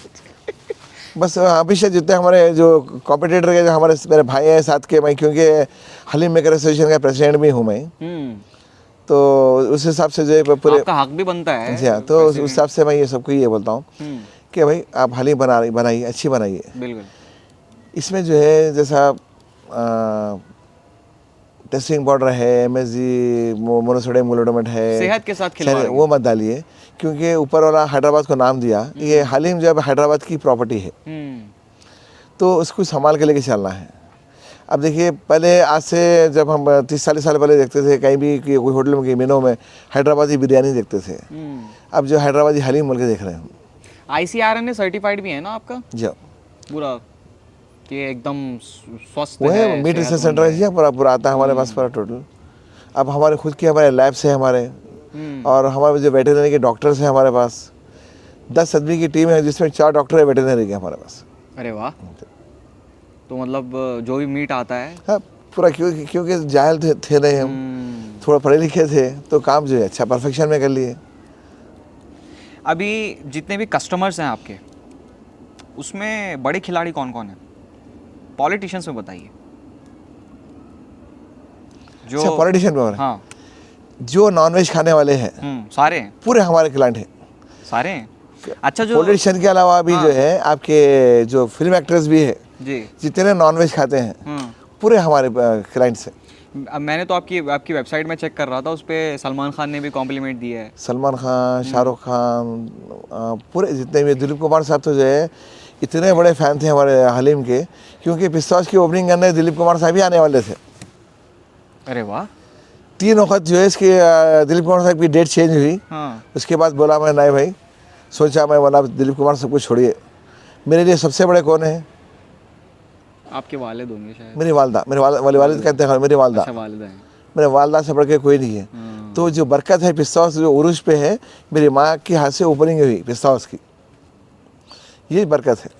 बस हमेशा जितने हमारे जो कॉम्पिटिटर के जो हमारे मेरे भाई हैं साथ के, मैं क्योंकि हलीम मेकर एसोसिएशन का प्रेसिडेंट भी हूँ मैं, तो उस हिसाब से जो है पूरे आपका हक भी बनता है। जी हाँ, तो उस हिसाब से मैं ये सबको ये बोलता हूँ कि भाई आप हलीम बनाइए, अच्छी बनाइए। बिल्कुल। इसमें जो है जैसा टेस्टिंग पाउडर है, MSG मोनोसोडियम ग्लूटामेट है, सेहत के साथ खिलवाड़, वो मत डालिए, क्योंकि ऊपर वाला हैदराबाद को नाम दिया। ये हलीम जो है हैदराबाद की प्रॉपर्टी है, तो उसको संभाल के लेके चलना है। अब देखिए पहले आज से जब हम 30-40 साल पहले देखते थे कहीं भी कोई होटल में, मेनू में हैदराबादी बिरयानी देखते थे, अब जो हैदराबादी हलीम बोल के देख रहे हैं। ICRN सर्टिफाइड भी है ना आपका जी पूरा, कि एकदम स्वस्थ वो है। मीट रिसर्च सेंटर है जी, पूरा आता है हमारे पास पूरा टोटल। अब हमारे खुद के हमारे लैब्स है हमारे, और हमारे जो वेटरनरी के डॉक्टर्स हैं हमारे पास 10 आदमी की टीम है, जिसमें 4 डॉक्टर है वेटरनरी के हमारे पास। अरे वाह। तो मतलब जो भी मीट आता है, हाँ पूरा, क्योंकि जाहिल थे नहीं हम, थोड़ा पढ़े लिखे थे, तो काम जो है अच्छा परफेक्शन में कर लिए। अभी जितने भी कस्टमर्स हैं आपके, उसमें बड़े खिलाड़ी कौन कौन हैं? पॉलिटिशियंस में बताइए। जो पॉलिटिशियन में हाँ, जो नॉनवेज खाने वाले हैं सारे हैं, पूरे हमारे क्लाइंट हैं, सारे हैं। अच्छा, जो पॉलिटिशियन के अलावा भी जो है आपके जो फिल्म एक्टर्स भी है जी, जितने नॉनवेज खाते हैं पूरे हमारे क्लाइंट्स हैं। अब मैंने तो आपकी वेबसाइट में चेक कर रहा था, उस पर सलमान खान ने भी कॉम्प्लीमेंट दिया है। सलमान खान, शाहरुख खान, पूरे जितने भी, दिलीप कुमार साहब तो जो है इतने बड़े फ़ैन थे हमारे हलीम के, क्योंकि पिस्तास की ओपनिंग करने दिलीप कुमार साहब ही आने वाले थे। अरे वाह। 3 वक्त जो है इसकी दिलीप कुमार साहब की डेट चेंज हुई। उसके बाद बोला मैं नहीं भाई, सोचा मैं, बोला दिलीप कुमार साहब को छोड़िए, मेरे लिए सबसे बड़े कौन है? आपके वालिद होंगे शायद। मेरी वालदा, मेरे वालिद कहते हैं, मेरी वालदा, अच्छा वालिदा हैं। मेरे वालदा से बढ़ के कोई नहीं है। तो जो बरकत है पिस्ता हाउस जो उरूज पे है, मेरी माँ के हाथ से ओपनिंग हुई पिस्ता हाउस की, ये बरकत है।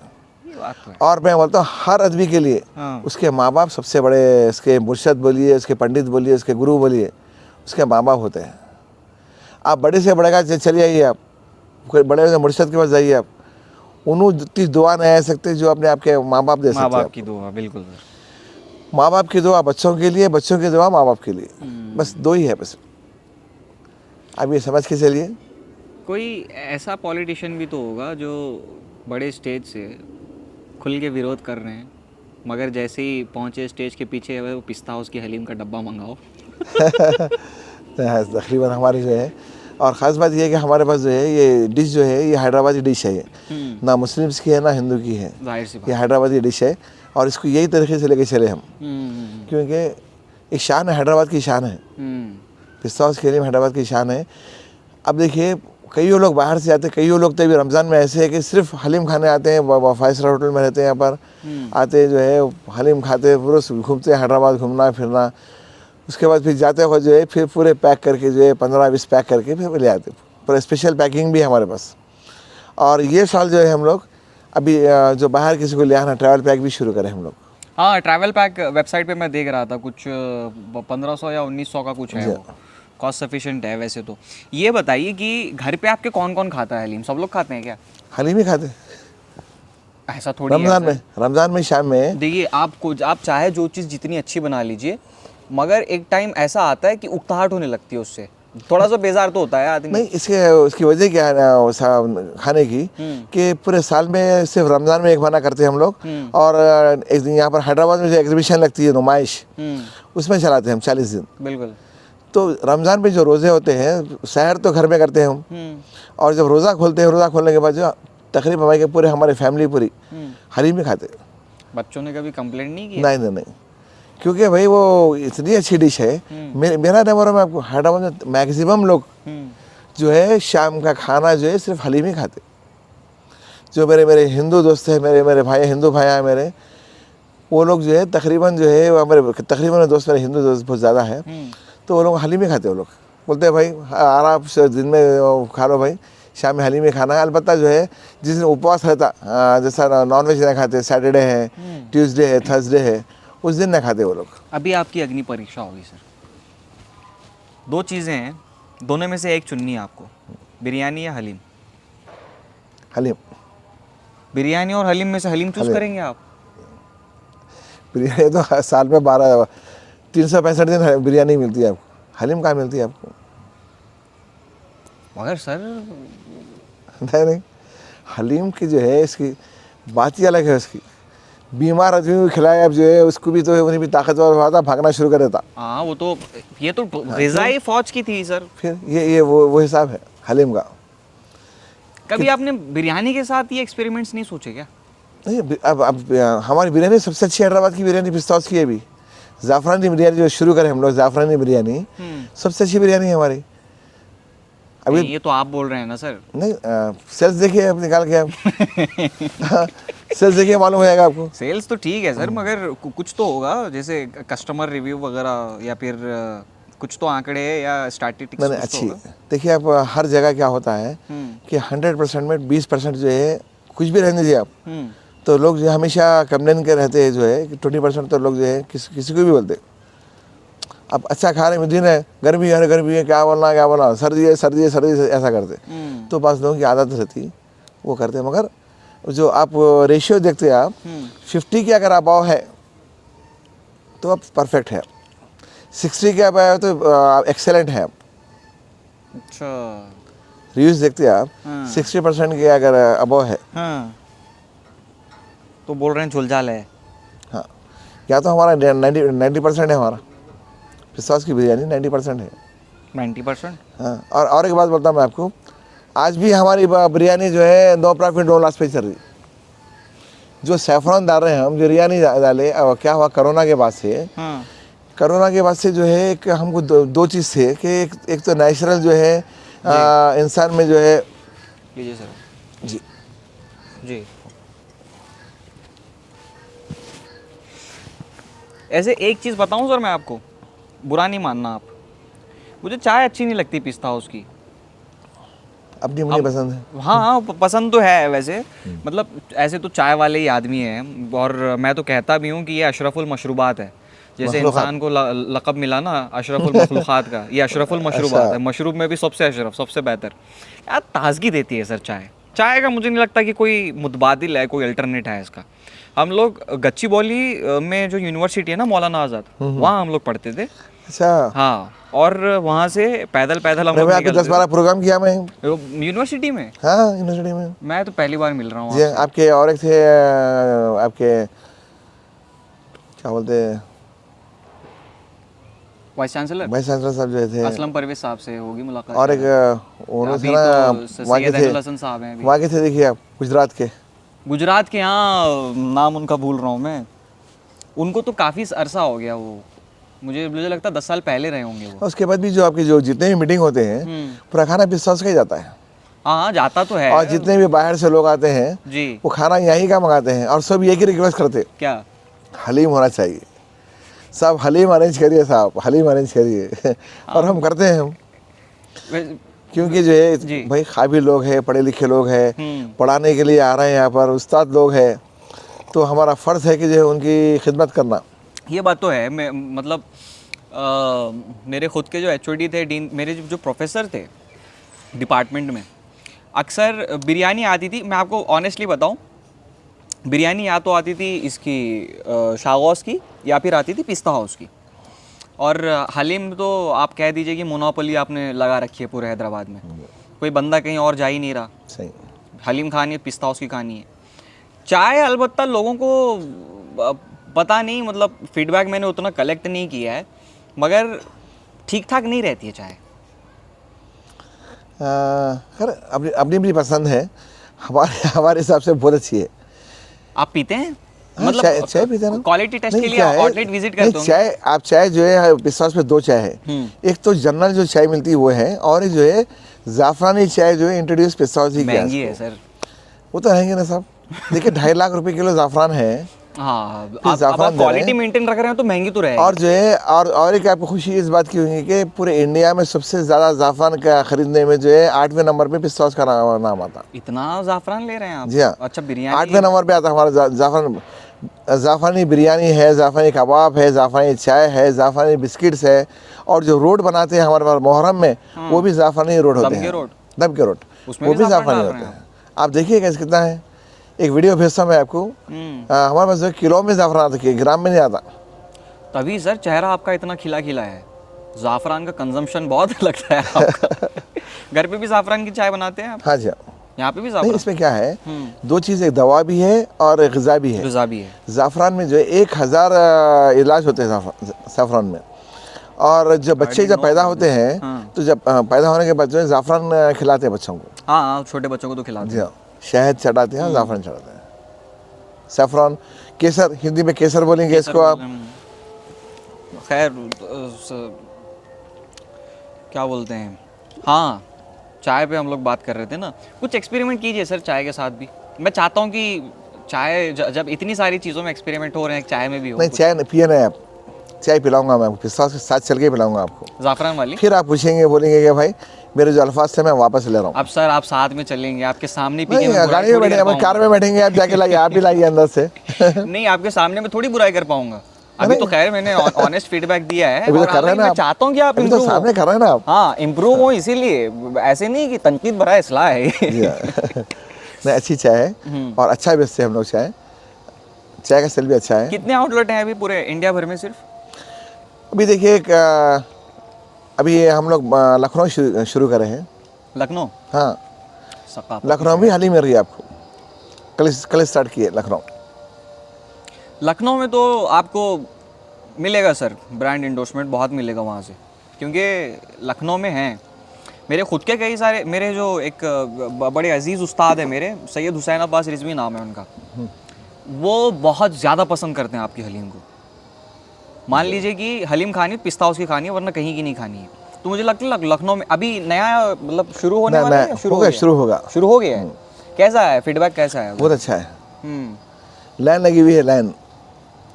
ये बात तो है। और मैं बोलता हूँ हर आदमी के लिए उसके माँ बाप सबसे बड़े, उसके मुर्शद बोलिए, उसके पंडित बोलिए, उसके गुरु बोलिए, उसके माँ बाप होते हैं। आप बड़े से बड़े का चले आइए, आप कोई बड़े से मुर्शद के पास जाइए, आप उन्होंने दुआ नहीं आ सकते जो अपने आपके माँ बाप दे सकते माँ हैं। बाप की दुआ, बिल्कुल सर। माँ बाप की दुआ बच्चों के लिए, बच्चों की दुआ माँ बाप के लिए, बस दो ही है बस। आप ये समझ के चलिए। कोई ऐसा पॉलिटिशियन भी तो होगा जो बड़े स्टेज से खुल के विरोध कर रहे हैं, मगर जैसे ही पहुंचे स्टेज के पीछे वो पिस्ता हाउस की हलीम का डब्बा मंगाओ। तकरीबन हमारी जो है, और ख़ास बात ये है कि हमारे पास जो है ये डिश जो है ये हैदराबादी डिश है, ये ना मुस्लिम्स की है ना हिंदू की है, जाहिर सी ये हैदराबादी डिश है। और इसको यही तरीके से लेके चले हम, क्योंकि ये शान है, हैदराबाद की शान है। पिस्ता हाउस के लिए हैदराबाद की शान है। अब देखिए कई लोग बाहर से आते हैं, कई लोग तो अभी रमज़ान में ऐसे है कि सिर्फ हलीम खाने आते हैं, 5 स्टार होटल में रहते हैं, यहाँ पर आते जो है हलीम खाते, पूरे घूमते हैं हैदराबाद, घूमना फिरना, उसके बाद फिर जाते हुए जो है फिर पूरे पैक करके जो है 15-20 पैक करके फिर ले आते, पूरा स्पेशल पैकिंग भी है हमारे पास। और ये साल जो है हम लोग अभी जो बाहर किसी को ले आना, ट्रैवल पैक भी शुरू करें हम लोग। हाँ, ट्रैवल पैक वेबसाइट पे मैं देख रहा था, कुछ 1500 या 1900 का कुछ है, वो कॉस्ट सफिशिएंट है वैसे तो। ये बताइए कि घर पे आपके कौन कौन खाता है हलीम? सब लोग खाते हैं क्या? हलीम ही खाते ऐसा थोड़ी है रमज़ान सर। में, रमज़ान में शाम में। देखिए आप चाहे जो चीज़ जितनी अच्छी बना लीजिए, मगर एक टाइम ऐसा आता है कि उकताहट होने लगती है उससे, थोड़ा सा बेजार तो होता है आदमी। नहीं, इसकी वजह क्या है खाने की, कि पूरे साल में सिर्फ रमज़ान में एक बना करते हैं हम लोग। और एक दिन यहाँ पर हैदराबाद में जो एग्जीबिशन लगती है, नुमाइश, उसमें चलाते हैं हम 40 दिन। बिल्कुल। तो रमज़ान में जो रोज़े होते हैं, सहर तो घर में करते हैं हम, और जब रोज़ा खोलते हैं, रोज़ा खोलने के बाद जो तकरीबन हमारे पूरे हमारी फैमिली पूरी हलीम ही खाते। बच्चों ने कभी कंप्लेंट नहीं की? नहीं, क्योंकि भाई वो इतनी अच्छी डिश है। मेरा नंबर में आपको हैदराबाद में मैक्सिमम लोग जो है शाम का खाना जो है सिर्फ हलीम ही खाते। जो मेरे हिंदू दोस्त हैं, मेरे भाई हिंदू भाई हैं मेरे, वो लोग जो है तकरीबन जो है हमारे तकरीबन दोस्त, मेरे हिंदू दोस्त बहुत ज़्यादा है, तो वो लोग हलीम ही खाते। वो लोग बोलते हैं भाई आराम से दिन में खा लो भाई, शाम में हलीम ही खाना है। अलबत्ता जो है जिस दिन उपवास रहता, जैसा नॉनवेज नहीं खाते, सैटरडे है, ट्यूसडे है, थर्सडे है, उस दिन नहीं खाते वो लोग। अभी आपकी अग्नि परीक्षा होगी सर। 2 चीज़ें हैं, दोनों में से एक चुननी है आपको, बिरयानी या हलीम? हलीम। बिरयानी और हलीम में से हलीम चूज करेंगे आप? बिरयानी तो साल में 365 दिन बिरयानी मिलती है आपको, हलीम कहाँ मिलती है आपको? मगर सर नहीं, हलीम की जो है इसकी बात ही अलग है। उसकी बीमार आदमी को खिलाए आप जो है, उसको भी तो उन्हें भी ताकतवर हुआ था, भागना शुरू कर देता। हाँ, वो तो ये तो ग़िज़ाई फौज की थी सर। फिर ये वो हिसाब है हलीम का। कभी आपने बिरयानी के साथ ये एक्सपेरिमेंट्स नहीं सोचे क्या? नहीं, अब हमारी बिरयानी सबसे अच्छी हैदराबाद की बिरयानी पिस्ता हाउस की है। अभी ज़ाफ़रानी बिरयानी जो शुरू करें हम लोग, ज़ाफ़रानी बिरयानी सबसे अच्छी बिरयानी है हमारी। अभी ये तो आप बोल रहे हैं ना सर। नहीं, सेल्स देखिए आप निकाल के, आप सेल्स देखिए मालूम हो जाएगा आपको। सेल्स तो ठीक है सर, मगर कुछ तो होगा, जैसे कस्टमर रिव्यू वगैरह, या फिर कुछ तो आंकड़े या स्टैटिस्टिक्स। नहीं, अच्छी देखिए आप, हर जगह क्या होता है कि 100% में 20% जो है कुछ भी रहने दीजिए आप, तो लोग जो हमेशा कंप्लेन के रहते हैं जो है कि 20% तो लोग जो है किसी को भी बोलते। अब अच्छा खा रहे हैं, दिन है, गर्मी है, क्या बोलना, सर्दी है ऐसा करते। तो बस लोगों की आदत रहती, वो करते हैं। मगर जो आप रेशियो देखते हैं, आप 50 के अगर अबाव है तो आप परफेक्ट है, 60 के अबाव है तो एक्सेलेंट है। अच्छा, रिव्यूज देखते हैं आप, 60% के अगर अबाव है, तो बोल रहे हैं झोलझाल है। हाँ, या तो हमारा 90% है, हमारा पिस्ता हाउस की बिरयानी 90% है। 90%? हाँ, और एक बात बोलता हूँ मैं आपको, आज भी हमारी बिरयानी जो है नो प्रॉफिट नो लॉस पे चल रही। जो सैफरन डाल रहे हैं हम, जो बिरयानी डाले, क्या हुआ कोरोना के बाद से, कोरोना के बाद से जो है एक हमको दो चीज़ थे कि एक तो नेचुरल जो है इंसान में जो है। लीजिए सर। जी जी। ऐसे एक चीज़ बताऊं सर मैं आपको, बुरा नहीं मानना आप, मुझे चाय अच्छी नहीं लगती पिस्ता हाउस की। अपनी मुझे पसंद है। हाँ हाँ पसंद तो है वैसे, मतलब ऐसे तो चाय वाले ही आदमी हैं, और मैं तो कहता भी हूँ कि ये अशरफुल मशरूबात है। जैसे इंसान को लक़ब मिला ना अशरफुल मखलूक़ात का, ये अशरफुल मशरूबात है। मशरूब में भी सबसे अशरफ, सबसे बेहतर। यार ताजगी देती है सर चाय। चाय का मुझे नहीं लगता कि कोई मुतबादिल है, कोई अल्टरनेट है इसका। हम लोग गच्चीबौली में जो यूनिवर्सिटी है ना मौलाना आज़ाद, वहाँ हम लोग पढ़ते थे। अच्छा। हाँ, और वहाँ से पैदल पैदल हम अरे लोग मैं आपके 10-12 प्रोग्राम किया मैं यूनिवर्सिटी में। हाँ यूनिवर्सिटी में। मैं तो पहली बार मिल रहा हूँ जी आपसे। आपके और एक थे आपके क्या बोलते हैं वाइस चांसलर वाइस चांसलर साहब जो थे, असलम परवेज साहब से होगी मुलाकात। और एक उन्होंने अभी थे ना तो वहाँ के सैयद थे, अहमद हसन साहब हैं अभी। वहाँ के थे देखिए आप गुजरात के। गुजरात के, यहाँ नाम उनका भूल रहा हूँ मैं। उनको तो काफ़ी अरसा हो गया, वो मुझे लगता है 10 साल पहले रहे होंगे वो। उसके बाद भी जो आपके जो जितने भी मीटिंग होते हैं पूरा खाना पिस्ता हाउस का ही जाता है। हाँ जाता तो है। और जितने भी बाहर से लोग आते हैं जी, वो खाना यहीं का मंगाते हैं और सब एक ही रिक्वेस्ट करते, क्या हलीम होना चाहिए साहब, हलीम अरेंज करिए साहब, हलीम अरेंज करिए। और हम करते हैं हम, क्योंकि जो है भाई काबिल लोग हैं, पढ़े लिखे लोग हैं, पढ़ाने के लिए आ रहे हैं यहाँ पर, उस्ताद लोग हैं, तो हमारा फ़र्ज़ है कि जो है उनकी खिदमत करना। ये बात तो है। मैं मतलब मेरे ख़ुद के जो HOD थे, डीन, मेरे जो प्रोफेसर थे डिपार्टमेंट में, अक्सर बिरयानी आती थी। मैं आपको ऑनेस्टली बताऊं, बिरयानी या तो आती थी इसकी शागौस की, या फिर आती थी पिस्ता हाउस की। और हलीम तो आप कह दीजिए कि मोनोपोली आपने लगा रखी है पूरे हैदराबाद में, कोई बंदा कहीं और जा ही नहीं रहा। सही, हलीम खानी है, पिस्ता हाउस की खानी है। चाय अलबत्ता लोगों को पता नहीं, मतलब फीडबैक मैंने उतना कलेक्ट नहीं किया है, मगर ठीक ठाक नहीं रहती है चाय। खैर अपनी अपनी अपनी पसंद है, हमारे हिसाब से बहुत अच्छी है। आप पीते हैं? हाँ, मतलब चाय पीते हैं ना। क्वालिटी टेस्ट नहीं, के लिए क्या है, आउटलेट विजिट करते नहीं चाय, आप चाय जो है पिस्ता हाउस में 2 चाय है, एक तो जनरल जो चाय मिलती है वो है, और एक जो है जाफरानी चाय जो है इंट्रोड्यूस पिस्ता हाउस ही किया है। महंगी है सर। वो तो रहेंगे ना साहब, देखिए 2.5 लाख रुपए किलो जाफरान है। हाँ, जाफरान आप क्वालिटी मेंटेन रख रहे हैं तो महंगी तो रहेगी। और जो है और एक आपको खुशी इस बात की होगी कि पूरे इंडिया में सबसे ज़्यादा जाफरान का खरीदने में जो है 8वें नंबर पे पिस्ता हाउस का नाम आता। इतना जाफरान ले रहे हैं आप? जी हाँ। अच्छा, बिरयानी 8वें नंबर पे आता हमारा जाफरानी बिरयानी है, जाफरानी कबाब है, जाफरानी चाय है, जाफरानी बिस्किट्स है, और जो रोड बनाते हैं हमारे पास मोहर्रम में, वो भी जाफरानी रोड होते हैं, दम के रोड, वो भी जाफरानी होते हैं। आप देखिए कैसे कितना है, एक वीडियो भेजता हूँ मैं आपको। हमारे पास जो किलो में जाफरान आता है, ग्राम में नहीं आता। तभी सर चेहरा आपका इतना खिला खिला है। जाफरान का कंजम्पशन बहुत लगता है आपका। घर पे भी जाफरान की चाय बनाते हैं आप? हाँ जी, यहाँ पे भी नहीं, इसमें क्या है, 2 चीज़, एक दवा भी है और ग़िज़ा भी है। ग़िज़ा भी है। ज़ाफ़रान में जो है 1000 इलाज होते हैं ज़ाफ़रान में। और जब बच्चे जब पैदा होते हैं तो जब पैदा होने के बाद जो है ज़ाफ़रान खिलाते हैं बच्चों को। हाँ, छोटे बच्चों को तो खिलाते हैं। जी हाँ, शहद चढ़ाते हैं, ज़ाफ़रान चढ़ाते हैं, सैफ़रॉन, केसर, हिंदी में केसर बोलेंगे इसको आप। खैर क्या बोलते हैं, हाँ चाय पे हम लोग बात कर रहे थे ना, कुछ एक्सपेरिमेंट कीजिए सर चाय के साथ भी। मैं चाहता हूँ कि चाय जब इतनी सारी चीज़ों में एक्सपेरिमेंट हो रहे हैं, चाय में भी हो। नहीं, चाय पिए नहीं आप, चाय पिलाऊंगा मैं आपको, पिस्ता के साथ चल के पिलाऊंगा आपको, ज़ाफ़रान वाली। फिर आप पूछेंगे, बोलेंगे कि भाई मेरे जो अल्फाज थे मैं वापस ले रहा हूँ। अब सर आप साथ में चलेंगे, आपके सामने पी के नहीं, गाड़ी में बैठेंगे, कार में बैठेंगे, आप जाके लाइए, आप भी लाइए अंदर से। नहीं, आपके सामने में थोड़ी बुराई कर पाऊंगा। अभी तो खैर मैंने ऑनेस्ट फीडबैक दिया है, अभी तो कर रहे हैं ना, मैं चाहता हूँ कि आप तो सामने कर रहे हैं ना आप। हाँ, इम्प्रूव हो, इसीलिए, ऐसे नहीं कि तनकीद भरा इस्लाह है। नहीं, अच्छी चाय है और अच्छा बेचते हैं हम लोग चाय, चाय का सेल भी अच्छा है। कितने आउटलेट हैं अभी पूरे इंडिया भर में? सिर्फ अभी देखिए, अभी हम लोग लखनऊ शुरू करे हैं। लखनऊ? हाँ, लखनऊ भी हाल ही मिल रही है आपको, कल स्टार्ट किए लखनऊ। लखनऊ में तो आपको मिलेगा सर, ब्रांड इंडोर्समेंट बहुत मिलेगा वहाँ से, क्योंकि लखनऊ में हैं मेरे खुद के कई सारे, मेरे जो एक बड़े अजीज़ उस्ताद है मेरे, सैयद हुसैन अब्बास रिजवी नाम है उनका, वो बहुत ज़्यादा पसंद करते हैं आपकी हलीम को। मान लीजिए कि हलीम खानी पिस्ता हाउस की खानी है, वरना कहीं की नहीं खानी है। तो मुझे लगता है लखनऊ में अभी नया, मतलब शुरू होने वाला है, शुरू हो गया है। कैसा है फीडबैक, कैसा है? बहुत अच्छा है, लाइन लगी हुई है, लाइन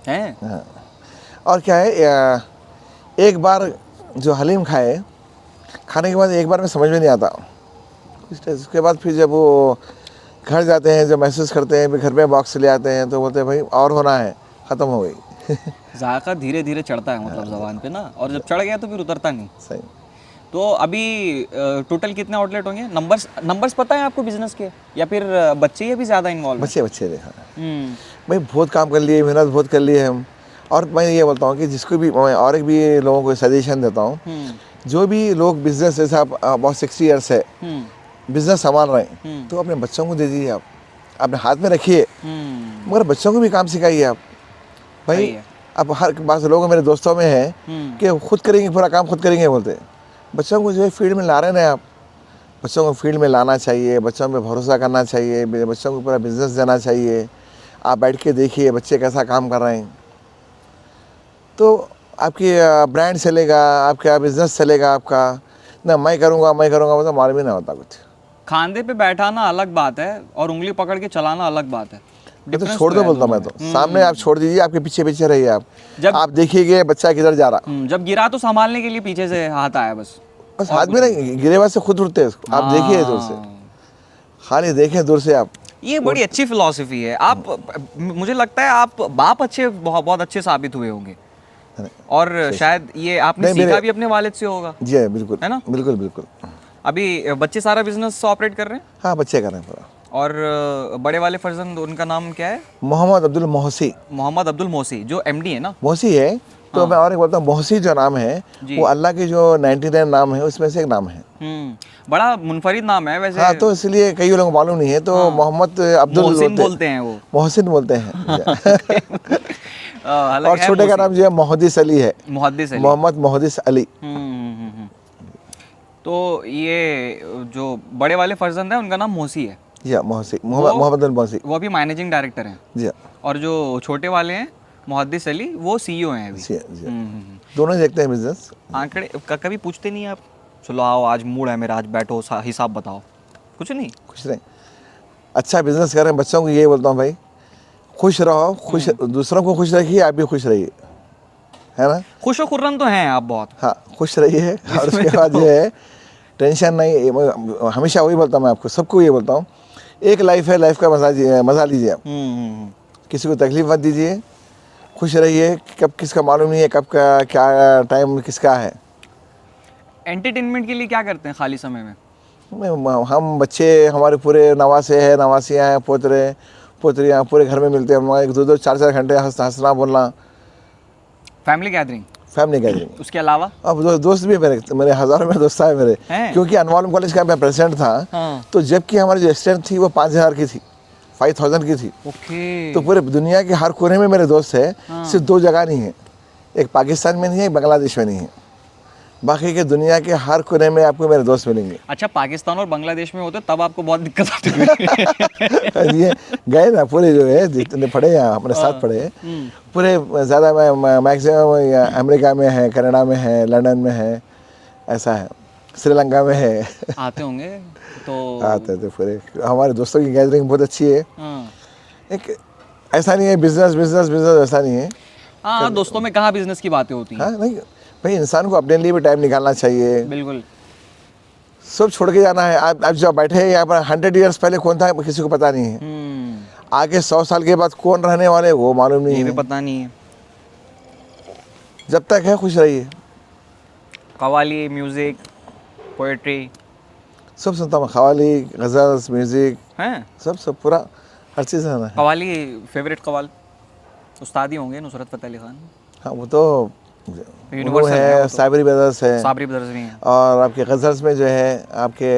है। और क्या है एक बार जो हलीम खाए, खाने के बाद एक बार में समझ में नहीं आता, उसके बाद फिर जब वो घर जाते हैं, जब महसूस करते हैं, फिर घर में बॉक्स ले आते हैं तो बोलते हैं भाई और होना है, ख़त्म हो गई। जायका धीरे धीरे चढ़ता है मतलब ज़बान पे ना, और जब चढ़ गया तो फिर उतरता नहीं। सही। तो अभी टोटल कितने आउटलेट होंगे? नंबर्स पता है आपको बिजनेस के, या फिर बच्चे ही अभी ज़्यादा इन्वॉल्व हैं? बच्चे हाँ भाई, बहुत काम कर लिए, मेहनत बहुत कर लिए हम। और मैं ये बोलता हूँ कि जिसको भी मैं और एक भी लोगों को सजेशन देता हूँ, जो भी लोग बिजनेस जैसे आप बहुत 60 ईयर्स है बिजनेस संभाल रहे हैं, तो अपने बच्चों को दे दीजिए, आप अपने हाथ में रखिए, मगर बच्चों को भी काम सिखाइए आप भाई। अब हर बात लोग मेरे दोस्तों में है कि खुद करेंगे, पूरा काम खुद करेंगे बोलते। बच्चों को जो है फील्ड में ला रहे हैं आप, बच्चों को फील्ड में लाना चाहिए, बच्चों पे भरोसा करना चाहिए, बच्चों को पूरा बिजनेस देना चाहिए। आप बैठ के देखिए बच्चे कैसा काम कर रहे हैं, तो आपकी ब्रांड चलेगा, आपका बिजनेस चलेगा आपका। ना मैं करूँगा मतलब मालूम ही ना होता कुछ। खांधे पे बैठाना अलग बात है और उंगली पकड़ के चलाना अलग बात है। मैं तो छोड़ दो बोलता हूँ मैं तो, सामने आप छोड़ दीजिए, आपके पीछे पीछे रहिए आप, जब आप देखिए बच्चा किधर जा रहा। जब गिरा तो संभालने के लिए पीछे से हाथ आया, बस हाथ में नहीं, गिरे बाद से खुद उठते हैं उसको, आप देखिए दूर से, खाली देखें दूर से आप। ये बड़ी अच्छी फिलॉसफी है। आप, मुझे लगता है आप बाप अच्छे, बहुत अच्छे साबित हुए होंगे, और शायद ये आपने सीखा भी अपने वालिद से होगा। जी बिल्कुल, है ना? बिल्कुल बिल्कुल। अभी बच्चे सारा बिजनेस ऑपरेट कर रहे हैं? हाँ बच्चे कर रहे हैं पूरा। और बड़े वाले फर्जंद, उनका नाम क्या है? मोहम्मद अब्दुल मोहसी। मोहम्मद अब्दुल मोहसी, जो एमडी है ना? मोहसी है। तो हाँ। मैं और एक बोलता हूँ, मोहसी जो नाम है वो अल्लाह के जो 99 नाम है उसमें से एक नाम है। बड़ा मुनफरिद नाम है वैसे। हाँ, तो इसलिए कई लोगों को मालूम नहीं है, तो हाँ। मोहम्मद अब्दुल मोहसिन बोलते हैं, वो मोहसिन बोलते हैं। और छोटे का नाम जो है मोहद्दिस अली है, मोहम्मद मोहद्दिस अली। तो ये जो बड़े वाले फर्जंद है उनका नाम मोहसी है, मोहम्मद अल मोहसी, वो अभी मैनेजिंग डायरेक्टर हैं जी। और जो छोटे वाले हैं मोहद्दिस अली, वो सीईओ हैं अभी। दोनों देखते हैं बिजनेस। आंकड़े कभी पूछते नहीं आप, चलो आओ आज मूड है मेरा, आज बैठो हिसाब बताओ? कुछ नहीं। अच्छा बिजनेस कर रहे हैं, बच्चों को ये बोलता हूँ भाई, खुश रहो, खुश, दूसरों को खुश रखिए, आप भी खुश रहिए, है ना? खुश व खुर्रम तो हैं आप बहुत। हाँ, खुश रहिए। और उसके बाद ये है, टेंशन नहीं। हमेशा वही बोलता हूँ मैं आपको, सबको ये बोलता हूँ, एक लाइफ है, लाइफ का मज़ा लीजिए आप। किसी को तकलीफ मत दीजिए, खुश रहिए। कब किसका मालूम नहीं है, कब का क्या टाइम किसका है। एंटरटेनमेंट के लिए क्या करते हैं खाली समय में? हम बच्चे, हमारे पूरे नवासे हैं, नवासियाँ हैं, पोतरे पोतरियाँ पूरे घर में मिलते हैं। हम 1-2 4-4 घंटे हंसना बोलना। Family gathering. उसके अलावा अब दोस्त भी मेरे हज़ारों में दोस्त है मेरे, क्योंकि अनवालम कॉलेज का मैं प्रेसिडेंट था। हाँ। तो जबकि हमारी जो स्ट्रेंथ थी वो 5000 की थी, 5000 की थी। ओके। तो पूरे दुनिया के हर कोने में मेरे दोस्त है। हाँ। सिर्फ 2 जगह नहीं है, एक पाकिस्तान में नहीं है, एक बांग्लादेश में नहीं है, बाकी के दुनिया के हर कोने में आपको मेरे दोस्त मिलेंगे। अच्छा, पाकिस्तान और बांग्लादेश में होते तब आपको बहुत दिक्कत आती है। ये गए ना पूरे जो है जितने पढ़े हैं अपने साथ पढ़े पूरे, ज़्यादा मैक्सिमम अमेरिका में है, कनाडा में है, लंदन में है, ऐसा है, श्रीलंका में है। आते होंगे तो? आते थे पूरे। हमारे दोस्तों की गैदरिंग बहुत अच्छी है। एक ऐसा नहीं है बिजनेस ऐसा नहीं है। हाँ, दोस्तों में कहाँ बिजनेस की बातें होती हैं। हाँ नहीं भाई, इंसान को अपने लिए भी टाइम निकालना चाहिए। बिल्कुल, सब छोड़ के जाना है। आप जो बैठे हैं यहाँ पर, 100 ईयर्स पहले कौन था किसी को पता नहीं है। आगे 100 साल के बाद कौन रहने वाले वो मालूम नहीं है, ये भी पता नहीं है। जब तक है खुश रहिए। कव्वाली, म्यूजिक, पोएट्री सब सुनता हूँ, कव्वाली, गज़ल्स, म्यूजिक हैं, सब पूरा हर चीज़ है। कव्वाली, फेवरेट कव्वाल उस्ताद ही होंगे नुसरत फ़तेह अली खान। हाँ, वो तो यूनिवर्सल है, साबरी ब्रदर्स है, साबरी ब्रदर्स भी हैं। और आपके गज़ल्स में जो है आपके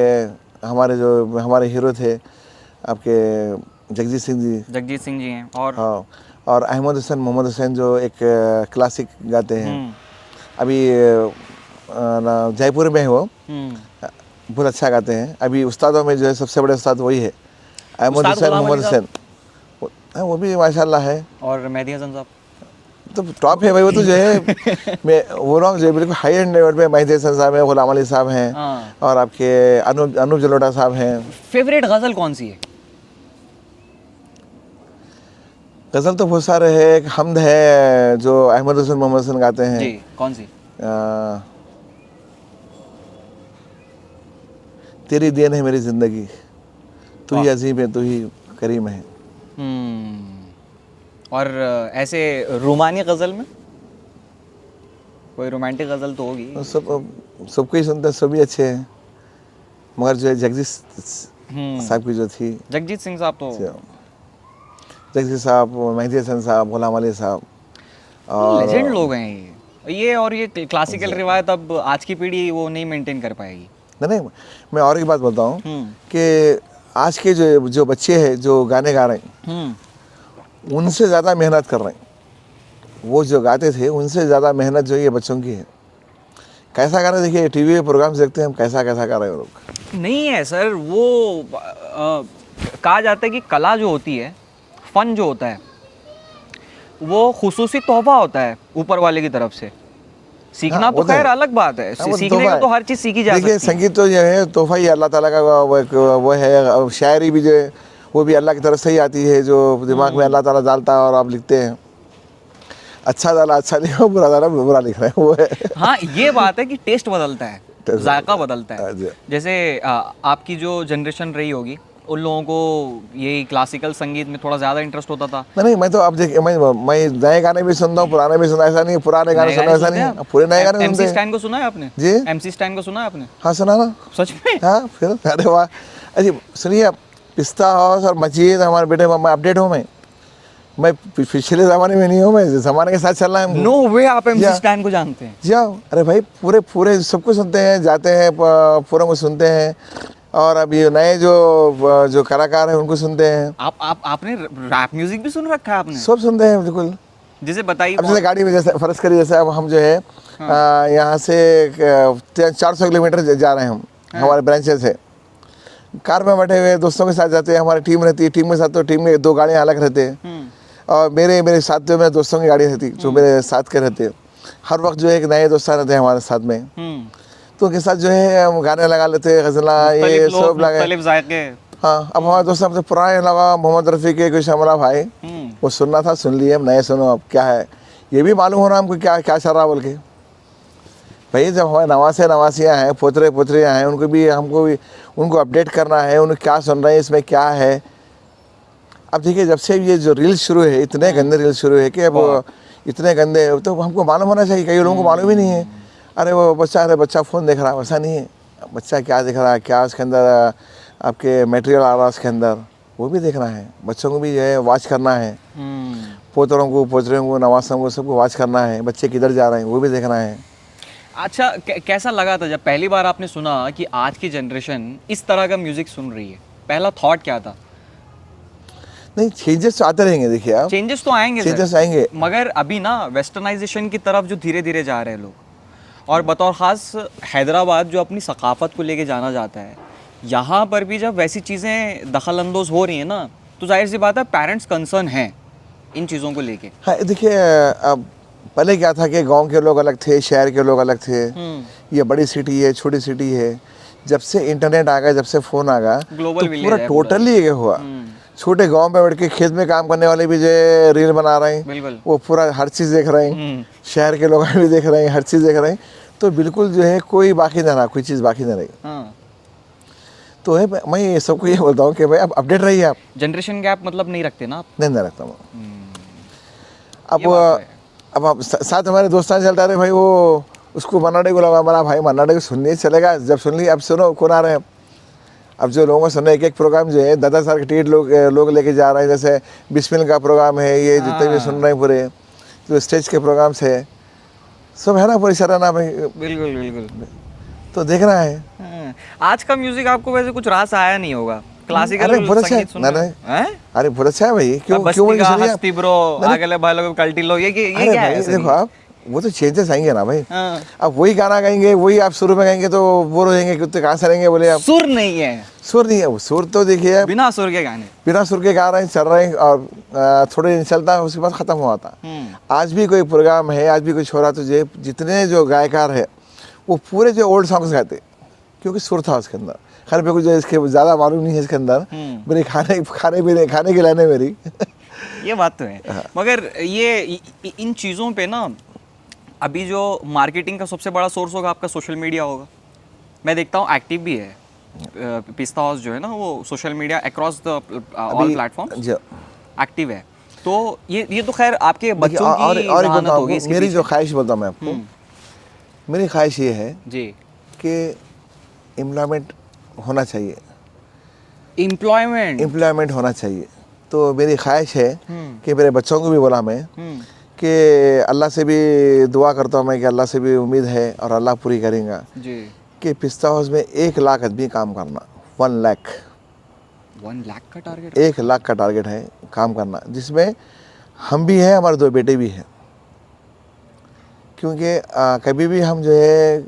हमारे हीरो थे आपके जगजीत सिंह जी हैं। और हाँ, और मोहम्मद हुसैन जो एक क्लासिक गाते हैं, अभी जयपुर में है वो, बहुत अच्छा गाते हैं। अभी उस्तादों में जो है सबसे बड़े उस्ताद वही है, मोहम्मद हुसैन, वो भी माशाल्लाह है। और मेहदी हसन साहब तो टॉप है भाई, वो तो जो है मैं वो रहा हूँ जो बिल्कुल हाई एंड लेवल पे। मेहदी हसन साहब हैं, गुलाम अली साहब हैं, और आपके अनूप जलोटा साहब हैं। फेवरेट गज़ल कौन सी है? गज़ल तो बहुत सारे हैं, एक हमद है जो अहमद हुसैन मोहम्मद हसन गाते हैं। जी, कौन सी? तेरी देन है मेरी ज़िंदगी, तू ही अजीम है, तू ही करीम है। और ऐसे रूमानी गज़ल में कोई रोमांटिक गज़ल तो होगी? तो सबको ही सुनते हैं, सभी अच्छे हैं, मगर जो है जगजीत साहब की जो थी, जगजीत सिंह साहब तो जगजीत साहब, मेहदी हसन साहब, गुलाम अली साहब, और लेजेंड लोग हैं ये। और ये क्लासिकल रिवायत अब आज की पीढ़ी वो नहीं मेंटेन कर पाएगी। नहीं, मैं और एक बात बोलता हूँ हम्म, कि आज के जो बच्चे हैं जो गाने गा रहे हैं, उनसे ज़्यादा मेहनत कर रहे हैं। वो जो गाते थे उनसे ज़्यादा मेहनत जो ये बच्चों की है। कैसा गा रहे हैं, देखिए टीवी पे प्रोग्राम्स देखते हैं हम, कैसा कैसा गा रहे हैं वो लोग। नहीं है सर, वो कहा जाता है कि कला जो होती है, फन जो होता है, वो खुसूसी तोहफा होता है ऊपर वाले की तरफ से। सीखना हाँ, तो वो तो खैर है। अलग बात है, हाँ, वो तो सीखने तोहफा को है। तो हर चीज़ सीखी जा देखिए सकती है। संगीत तो जो है तोहफा ही अल्लाह ताला का वो है। अब शायरी भी जो है वो भी अल्लाह की तरफ से ही आती है, जो दिमाग में अल्लाह ताला डालता है और आप लिखते हैं। अच्छा डाला अच्छा लिखा, बुरा डाला बुरा लिख रहे हैं, वो है। हाँ, ये बात है कि टेस्ट बदलता है, टेस्ट जायका बदलता है। हाँ जी। जैसे आपकी जो जनरेशन रही होगी, उन लोगों को यही क्लासिकल संगीत में थोड़ा ज़्यादा इंटरेस्ट होता था। नहीं, मैं तो अब देखिए मैं नए गाने भी सुनता हूँ, पुराने भी सुनता, ऐसा नहीं पुराने गाने सुनना ऐसा नहीं है, पूरे नए गाने एमसी सुनते हैं। स्टैन को सुना है आपने? जी। एमसी स्टैन को सुना है आपने? हाँ सुना ना। सच में? हाँ फिर अरे वाह। अरे सुनिए, आप पिस्ता हाउस और मस्जिद हमारे बेटे मैं अपडेट हूँ। मैं पिछले ज़माने में नहीं हूँ, मैं ज़माने के साथ चल रहा है हमको। नो वे, आप एमसी या। स्टैन को जानते हैं? जाओ, अरे भाई पूरे सबको सुनते हैं, जाते हैं पूरा को सुनते हैं, और अब ये नए जो कलाकार हैं उनको सुनते हैं। आपने रैप म्यूजिक भी सुन रखा है आपने? सब सुनते हैं बिल्कुल। जैसे बताइए। अब जैसे गाड़ी में, जैसे फर्ज करिए, जैसे अब हम जो है यहाँ से 400 किलोमीटर जा रहे हैं हम, हमारे ब्रांचेस से कार में बैठे हुए दोस्तों के साथ जाते हैं। हमारी टीम रहती है, टीम के साथ तो टीम में 2 गाड़ियाँ अलग रहते हैं, और मेरे साथ जो मेरे दोस्तों की गाड़ी रहती जो मेरे साथ के रहते हैं। हर वक्त जो है एक नए दोस्त रहते हैं हमारे साथ में, तो उनके साथ जो है हम गाने लगा लेते हैं, गज़ला ये सब लगे। हाँ, अब हमारे दोस्त हमसे पुराने लगा, मोहम्मद रफ़ी के कुछ हमला भाई, वो सुनना था सुन लिए, हम नए सुनो अब क्या है, ये भी मालूम होना हमको क्या क्या चल रहा बोल के। भाई जब हमारे नवासियाँ हैं, पोतरियाँ हैं, हमको भी उनको अपडेट करना है, उन्हें क्या सुन रहे हैं, इसमें क्या है। अब देखिए जब से ये जो रील्स शुरू है, इतने गंदे रील्स शुरू है कि अब इतने गंदे, तो हमको मालूम होना चाहिए, कई लोगों को मालूम ही नहीं है। अरे बच्चा फ़ोन देख रहा है, वैसा नहीं है। बच्चा क्या देख रहा है, क्या उसके अंदर आपके मटेरियल आ रहा है उसके अंदर, वो भी देखना है। बच्चों को भी जो है वॉच करना है, पोतरों को नवासों को सबको वॉच करना है, बच्चे किधर जा रहे हैं वो भी देखना है। अच्छा, कैसा लगा था जब पहली बार आपने सुना कि आज की जनरेशन इस तरह का म्यूजिक सुन रही है? पहला थॉट क्या था? नहीं, चेंजेस तो आते रहेंगे, देखिए आप, चेंजेस तो आएंगे, चेंजेस आएंगे, मगर अभी ना वेस्टर्नाइजेशन की तरफ जो धीरे धीरे जा रहे हैं लोग, और बतौर ख़ास हैदराबाद जो अपनी सकाफ़त को लेके जाना जाता है, यहाँ पर भी जब वैसी चीज़ें दखल अंदोज हो रही हैं ना, तो जाहिर सी बात है पेरेंट्स कंसर्न हैं इन चीज़ों को लेके। हाँ देखिए, अब पहले क्या था कि गांव के लोग अलग थे, शहर के लोग अलग थे। ये बड़ी सिटी है, छोटी सिटी है। जब से इंटरनेट आ गया, जब से फ़ोन आ गया, ग्लोबल तो पूरा टोटली ये हुआ। छोटे गांव में बैठ के खेत में काम करने वाले भी जो है रील बना रहे हैं, बिल्कुल, वो पूरा हर चीज़ देख रहे हैं। शहर के लोग भी देख रहे हैं, हर चीज़ देख रहे हैं, तो बिल्कुल जो है कोई बाकी ना रहा, कोई चीज़ बाकी ना रही। तो है, मैं ये सबको ये बोलता हूँ कि भाई अब अपडेट रहिए आप। जनरेशन गैप मतलब नहीं रखते ना आप? नहीं रखता मैं। अब आप साथ हमारे दोस्तान चलता रहे भाई, वो उसको मन्नाडे को लगा, मना भाई मन्नाडे को सुनने चलेगा, जब सुन ली अब सुनो कौन आ रहे हैं। अब जो लोगों को सुनने एक प्रोग्राम जो है 10 साल के टिकट लोग लेके जा रहे हैं। जैसे बिस्मिल का प्रोग्राम है, ये जितने भी सुन रहे हैं पूरे जो स्टेज के प्रोग्राम्स है सब है ना, पूरी सराहना भाई। बिल्कुल तो देखना है। आज का म्यूजिक आपको वैसे कुछ रास आया नहीं होगा? क्लासिकल अरे बहुत अच्छा है, अरे बहुत अच्छा है भाई। क्यों हस्ती ब्रो आगले भाई कल्टी लो, ये क्या है? देखो आप, वो तो चेंजेस आएंगे ना भाई। अब वही गाना गाएंगे, वही आप शुरू में गाएंगे तो बोर हो जाएंगे, कितने कहाँ से रहेंगे बोले आप। सुर नहीं है, सुर नहीं है वो। सुर तो देखिए बिना सुर के गाने, बिना सुर के गा रहे हैं, चल रहे हैं, और थोड़े दिन चलता है, उसके बाद ख़त्म हुआ था। आज भी कोई प्रोग्राम है, आज भी कुछ हो रहा, तो जितने जो गायकार है वो पूरे जो ओल्ड सॉन्ग्स गाते, क्योंकि सुर था उसके अंदर। खैर मेरे को जो इसके ज़्यादा मालूम नहीं है इसके अंदर, मेरे खाने की लाइन है मेरी। ये बात तो है। मगर ये इन चीज़ों पे ना अभी जो मार्केटिंग का सबसे बड़ा सोर्स होगा आपका सोशल मीडिया होगा। मैं देखता हूँ एक्टिव भी है पिस्ता हाउस जो है ना, वो social media across the all platforms active है। तो ये तो खैर आपके बच्चों की और एक जहानत बताऊं होगी आपको, इसके मेरी पीछे। जो ख्वाहिश बताऊं मैं आपको, मेरी ख्वाहिश ये है जी, कि एम्प्लॉयमेंट होना चाहिए, एम्प्लॉयमेंट। एम्प्लॉयमेंट होना चाहिए। तो मेरी ख्वाहिश है कि मेरे बच्चों को भी बोला मैं कि अल्लाह से भी दुआ करता हूँ मैं कि अल्लाह से भी उम्मीद है और अल्लाह पूरी करेगा जी, कि पिस्ता हाउस में 1 लाख आदमी काम करना, 1 लाख, 1 लाख का टारगेट। 1 लाख का टारगेट है काम करना, जिसमें हम भी हैं, हमारे 2 बेटे भी हैं। क्योंकि कभी भी हम जो है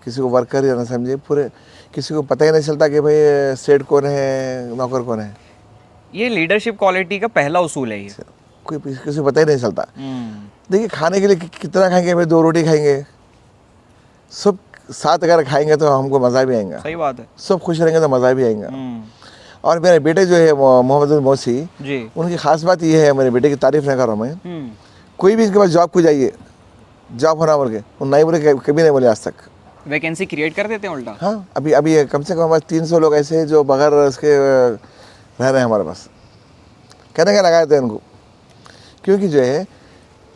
किसी को वर्कर या ना समझे, पूरे किसी को पता ही नहीं चलता कि भाई सेठ कौन है, नौकर कौन है। ये लीडरशिप क्वालिटी का पहला उसूल है ये। कोई किसी को पता ही नहीं चलता। देखिए खाने के लिए कितना खाएंगे भाई, 2 रोटी खाएंगे, सब साथ अगर खाएंगे तो हमको मज़ा भी आएगा, सही बात है। सब खुश रहेंगे तो मज़ा भी आएगा। और मेरे बेटे जो है मोहम्मद मौसी, जी। उनकी ख़ास बात ये है, मेरे बेटे की तारीफ़ नहीं कर रहा हूँ मैं, कोई भी इसके पास जॉब को जाइए, जॉब होना बोल के वो नहीं बोले, कभी नहीं बोले आज तक। वैकेंसी क्रिएट कर देते हैं उल्टा। हाँ, अभी कम से कम हमारे 300 लोग ऐसे हैं जो बगैर उसके रह रहे हैं हमारे पास। कहने का लगाए थे उनको, क्योंकि जो है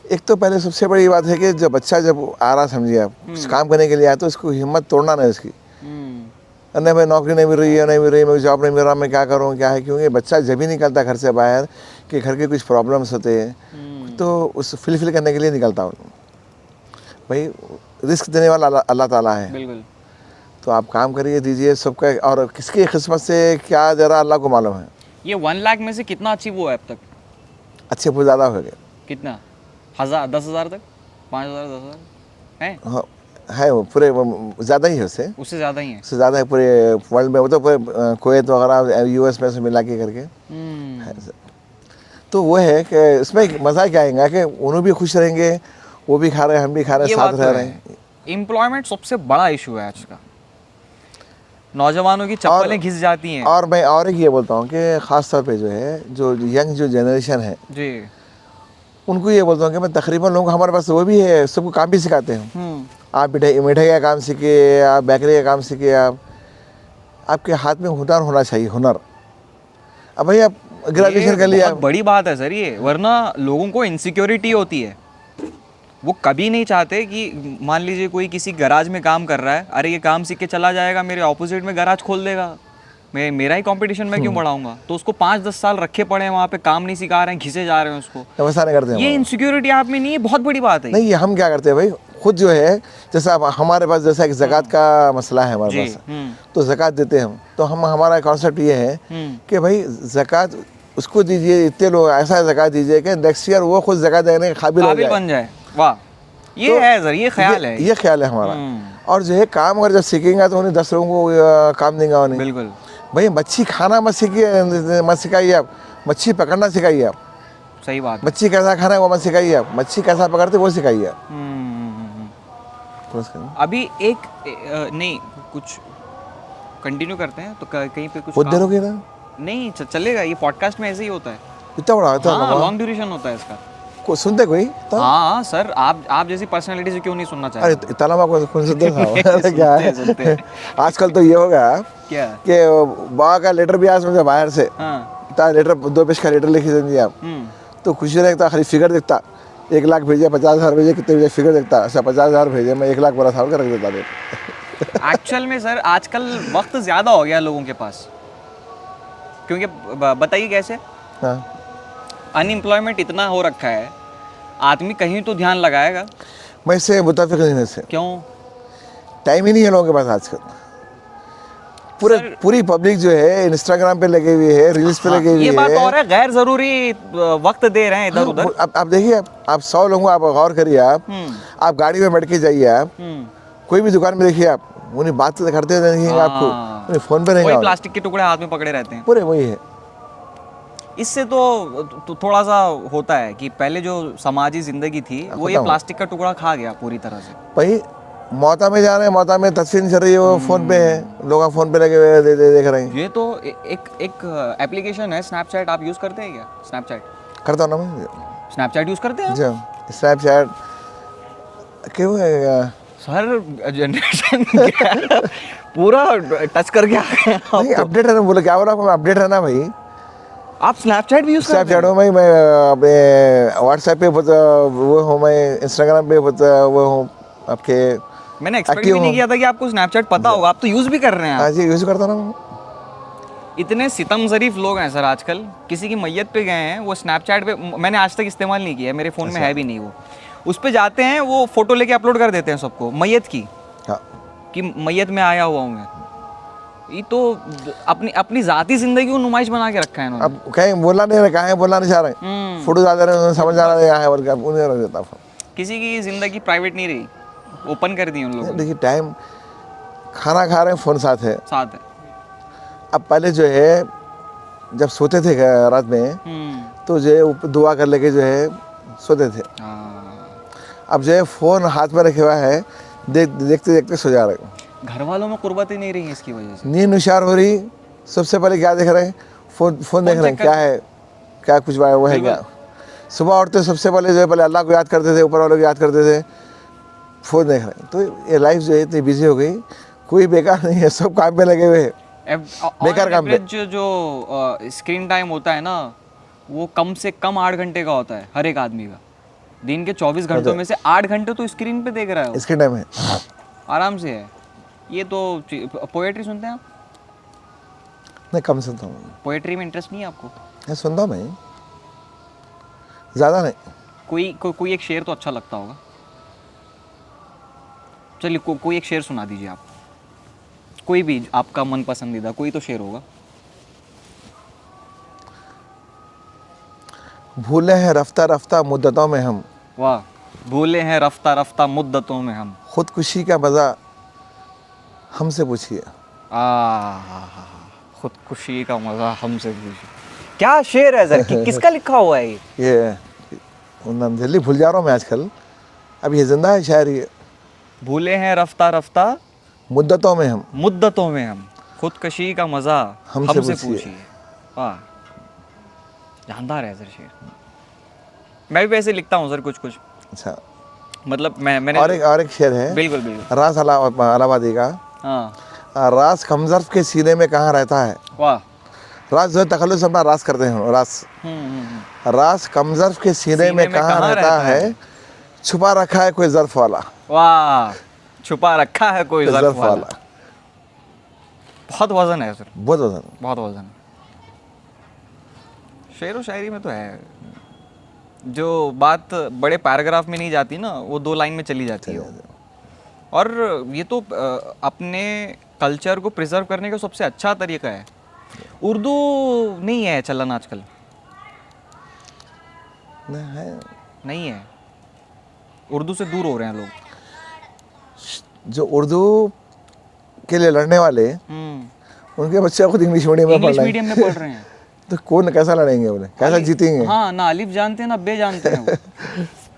एक तो पहले सबसे बड़ी बात है कि जब बच्चा जब आ रहा, समझिए आप, कुछ काम करने के लिए आया तो उसको हिम्मत तोड़ना नहीं उसकी। नहीं भाई नौकरी नहीं मिल रही है, नहीं मिल रही है, मुझे जॉब नहीं मिल रहा, मैं क्या करूँ क्या है। क्योंकि बच्चा जब ही निकलता घर से बाहर कि घर के कुछ प्रॉब्लम्स होते हैं तो उस फिल करने के लिए निकलता हूँ। भाई रिस्क देने वाला अल्लाह ताला है, बिल्कुल। तो आप काम करिए, दीजिए सबका, और किसकी किस्मत से क्या जरा अल्लाह को मालूम है। ये 1 लाख में से कितना अचीव हुआ है अब तक? अच्छे बहुत ज़्यादा हो गए। कितना? 1000, 10,000 तक, 5,000, 10,000 है? हाँ है, वो पूरे ज़्यादा ही है उससे, उससे ज़्यादा ही है। उससे ज़्यादा है पूरे वर्ल्ड में। वो तो पूरे कुवैत वगैरह US में से मिला के करके है। तो वो है कि इसमें मज़ा क्या आएगा कि उन्होंने भी खुश रहेंगे, वो भी खा रहे हैं, हम भी खा रहे हैं, साथ रह रहे हैं। एम्प्लॉयमेंट सबसे बड़ा इशू है आज का, नौजवानों की चप्पलें घिस जाती हैं। और मैं और एक ये बोलता हूँ कि ख़ास तौर पे जो है जो यंग जो जनरेशन है जी, उनको ये बोलता हूँ कि मैं तकरीबन लोग हमारे पास वो भी है, सबको काम भी सिखाते हैं। आप मिठाई का काम सीखिए, आप बेकरी का काम सीखिए, आपके हाथ में हुनर होना चाहिए, हुनर। अब भाई आप ग्रेजुएशन कर लिया, बहुत बड़ी बात है सर ये, वरना लोगों को इनसिक्योरिटी होती है। वो कभी नहीं चाहते कि मान लीजिए कोई किसी गराज में काम कर रहा है, अरे ये काम सीख के चला जाएगा, मेरे ऑपोजिट में गराज खोल देगा, मेरा ही कंपटीशन मैं क्यों बढ़ाऊंगा। तो उसको 5-10 साल रखे पड़े हैं वहाँ पे, काम नहीं सिखा रहे हैं, घिसे जा रहे हैं उसको। वैसा नहीं करते हैं। ये इनसिक्योरिटी आप में नहीं है, बहुत बड़ी बात है। नहीं, ये हम क्या करते हैं भाई, खुद जो है जैसा हमारे पास जैसा एक ज़कात का मसला है हमारे पास, तो ज़कात देते हैं हम, तो हमारा कॉन्सेप्ट ये है कि भाई ज़कात उसको दीजिए, इतने लोग ऐसा ज़कात दीजिए कि नेक्स्ट ईयर वो खुद ज़कात देने के काबिल बन जाए। वाह, ये है सर, ये ख्याल है, ये ख्याल है हमारा। और जो है काम अगर जब सीखेंगे तो उन्हें 10 लोगों को काम देंगे उन्हें। बिल्कुल। भाई मच्छी खाना मत सिखाइए आप, मच्छी पकड़ना सिखाइए आप। सही बात। मच्छी कैसा खाना है वो मत सिखाइए आप, मच्छी कैसा पकड़ते वो सिखाइए आप। अभी नहीं, कुछ कंटिन्यू करते हैं तो कहीं पे कुछ बहुत देर हो गई ना। नहीं चलेगा, ये पॉडकास्ट में ऐसे ही होता है, इतना बड़ा लॉन्ग ड्यूरेशन होता है इसका। सुनते कोई तो? हाँ सर, आप जैसी पर्सनालिटी से क्यों नहीं सुनना चाहते? अरे इतना लंबा कौन सुनते था? क्या है आजकल तो ये हो गया क्या कि बाबा का लेटर भी आज मुझे बाहर से लेटर 2 पेज का लेटर लिखी दीजिए आप, तो खुशी रहता, खाली फिगर देखता, 1 लाख भेजे, 50,000 भेजे, कितने भेजे, फिगर देखता, अच्छा 50,000 भेजे, मैं 1 लाख 12 साल का रख देता। एक्चुअल में सर आजकल वक्त ज़्यादा हो गया लोगों के पास, क्योंकि बताइए कैसे, अनएम्प्लॉयमेंट इतना हो रखा है, आदमी कहीं तो ध्यान लगाएगा। मैं इससे मुताफिक नहीं हूं इससे। क्यों? टाइम ही नहीं है लोगों के पास आजकल। पूरी पब्लिक जो है इंस्टाग्राम पे लगी हुई है, रील्स पे लगी हुई है। ये बात और है, गैर जरूरी वक्त दे रहे हैं इधर उधर। आप देखिए, आप 100 लोगों आप गौर करिए, आप गाड़ी में बैठ के जाइए, आप कोई भी दुकान में देखिए, आप उन्हें बात करते हुए देखेंगे आपको, उन्हें फोन पे रहेंगे, प्लास्टिक के टुकड़े हाथ में पकड़े रहते हैं, पूरे वही है। इससे तो थोड़ा सा होता है कि पहले जो समाजी जिंदगी थी वो ये प्लास्टिक का टुकड़ा खा गया पूरी तरह से। भाई मौता में जा रहे हैं, मौता में तस्वीर चल रही है, वो फोन पे है, लोग फोन पे लगे हुए देख रहे हैं। ये तो एक एप्लीकेशन है स्नैपचैट, आप यूज करते हैं क्या स्नैपचैट? करता हूँ ना मैं स्नैपचैट यूज़ करते हैं जी, स्नैपचैट क्यों है सर? जनरेशन पूरा टच करके आ गए आप नहीं तो। अपडेट है ना, बोले क्या बोला आपको, अपडेट रहना भाई। आप स्नैपचैट भी यूज़ करते स्नैपचैट हैं? में मैं अपने व्हाट्सएप पे वो हूँ, मैं इंस्टाग्राम पे वो हूँ आपके मैंने एक्सपेक्ट एक्टिव भी नहीं हूँ। किया था कि आपको स्नैपचैट पता होगा, आप तो यूज़ भी कर रहे हैं। हाँ आप जी यूज़ करता ना मैं। इतने सितम ज़रीफ लोग हैं सर आजकल, किसी की मैयत पे गए हैं वो स्नैपचैट पे, मैंने आज तक इस्तेमाल नहीं किया, मेरे फ़ोन में है भी नहीं वो। उस पे जाते हैं, वो फ़ोटो लेके अपलोड कर देते हैं सबको मैयत की, हाँ कि मैयत में आया हुआ हूँ मैं। ये तो अपनी अपनी ज़ाती ज़िंदगी को नुमाइश बना के रखा है इन्होंने। अब कहीं बोलना नहीं रहे, कहाँ बोलना नहीं चाह रहे, फोटो डाल रहे हैं, समझ आ रहा है यहाँ है बोल के, अब उन्हें रख देता फोन। किसी की ज़िंदगी प्राइवेट नहीं रही, ओपन कर दी उन लोगों ने। देखिए टाइम खाना खा रहे हैं फ़ोन साथ है। साथ है। अब पहले जो है जब सोते थे रात में तो जो है दुआ कर लेके जो है सोते थे। हाँ। अब जो है फ़ोन हाथ में रखे हुआ है, देखते देखते सो जा रहे हैं। घर वालों में कुर्बत ही नहीं रही है इसकी वजह से। नींद हुशार हो रही, सबसे पहले क्या देख रहे हैं, फ़ोन देख रहे हैं, चेक क्या है, क्या कुछ वो है क्या। सुबह उठते सबसे पहले जो है पहले अल्लाह को याद करते थे, ऊपर वालों को याद करते थे, फ़ोन देख रहे हैं। तो ये लाइफ जो है इतनी बिजी हो गई, कोई बेकार नहीं है, सब काम पे लगे हुए हैं। बेकार काम पे। जो स्क्रीन टाइम होता है ना, वो कम से कम 8 घंटे का होता है हर एक आदमी का। दिन के 24 घंटों में से 8 घंटे तो स्क्रीन पे देख रहा है वो, इसके टाइम है आराम से है। ये तो पोएट्री सुनते हैं आप? नहीं, कम सुनता हूँ। पोएट्री में इंटरेस्ट नहीं है आपको? मैं सुनता हूँ, मैं ज़्यादा नहीं। कोई एक शेर तो अच्छा लगता होगा। चलिए कोई एक शेर सुना दीजिए आप, कोई भी आपका मन पसंदीदा कोई तो शेर होगा। भूले हैं रफ्ता रफ्ता मुद्दतों में हम, वाह। भूले हैं रफ्ता रफ्ता मुद्दतों में हम, खुदकुशी का मज़ा हमसे पूछिए। खुदकुशी का मज़ा हमसे पूछिए। क्या शेर है सर, किसका लिखा हुआ है ये नाम जल्दी भूल जा रहा हूँ मैं आजकल, अब ये जिंदा है शायरी है। भूले हैं रफ्ता रफ्ता मुद्दतों में हम, मुद्दतों में हम, खुदकशी का मज़ा हमसे हमसे पूछिए। पूछिए। वाह, जानदार है सर शेर। मैं भी वैसे लिखता हूँ सर कुछ कुछ, अच्छा। मतलब मैंने और एक शेर है, बिल्कुल बिल्कुल। रास अलाहाबादी का, हाँ। रास कमजर्फ के सीने में कहाँ रहता है। वाह। रास जो है तखल्लुस अपना रास करते हैं, रास रास कमजर्फ के सीने में कहाँ रहता है, छुपा रखा है कोई ज़र्फ वाला। वाह, छुपा रखा है कोई ज़र्फ वाला। वाला। बहुत वजन है सर, बहुत वजन। बहुत वजन है। शेर व शायरी में तो है, जो बात बड़े पैराग्राफ में नहीं जाती ना, वो 2 लाइन में चली जाती है। और ये तो अपने कल्चर को प्रिजर्व करने का सबसे अच्छा तरीका है। उर्दू नहीं है चलन आजकल, नहीं है। उर्दू से दूर हो रहे हैं लोग। जो उर्दू के लिए लड़ने वाले, उनके बच्चे खुद इंग्लिश मीडियम में पढ़ रहे हैं। तो कौन कैसा लड़ेंगे, उन्हें कैसा जीतेंगे। हाँ, ना अलिफ जानते हैं ना बे जानते हैं वो।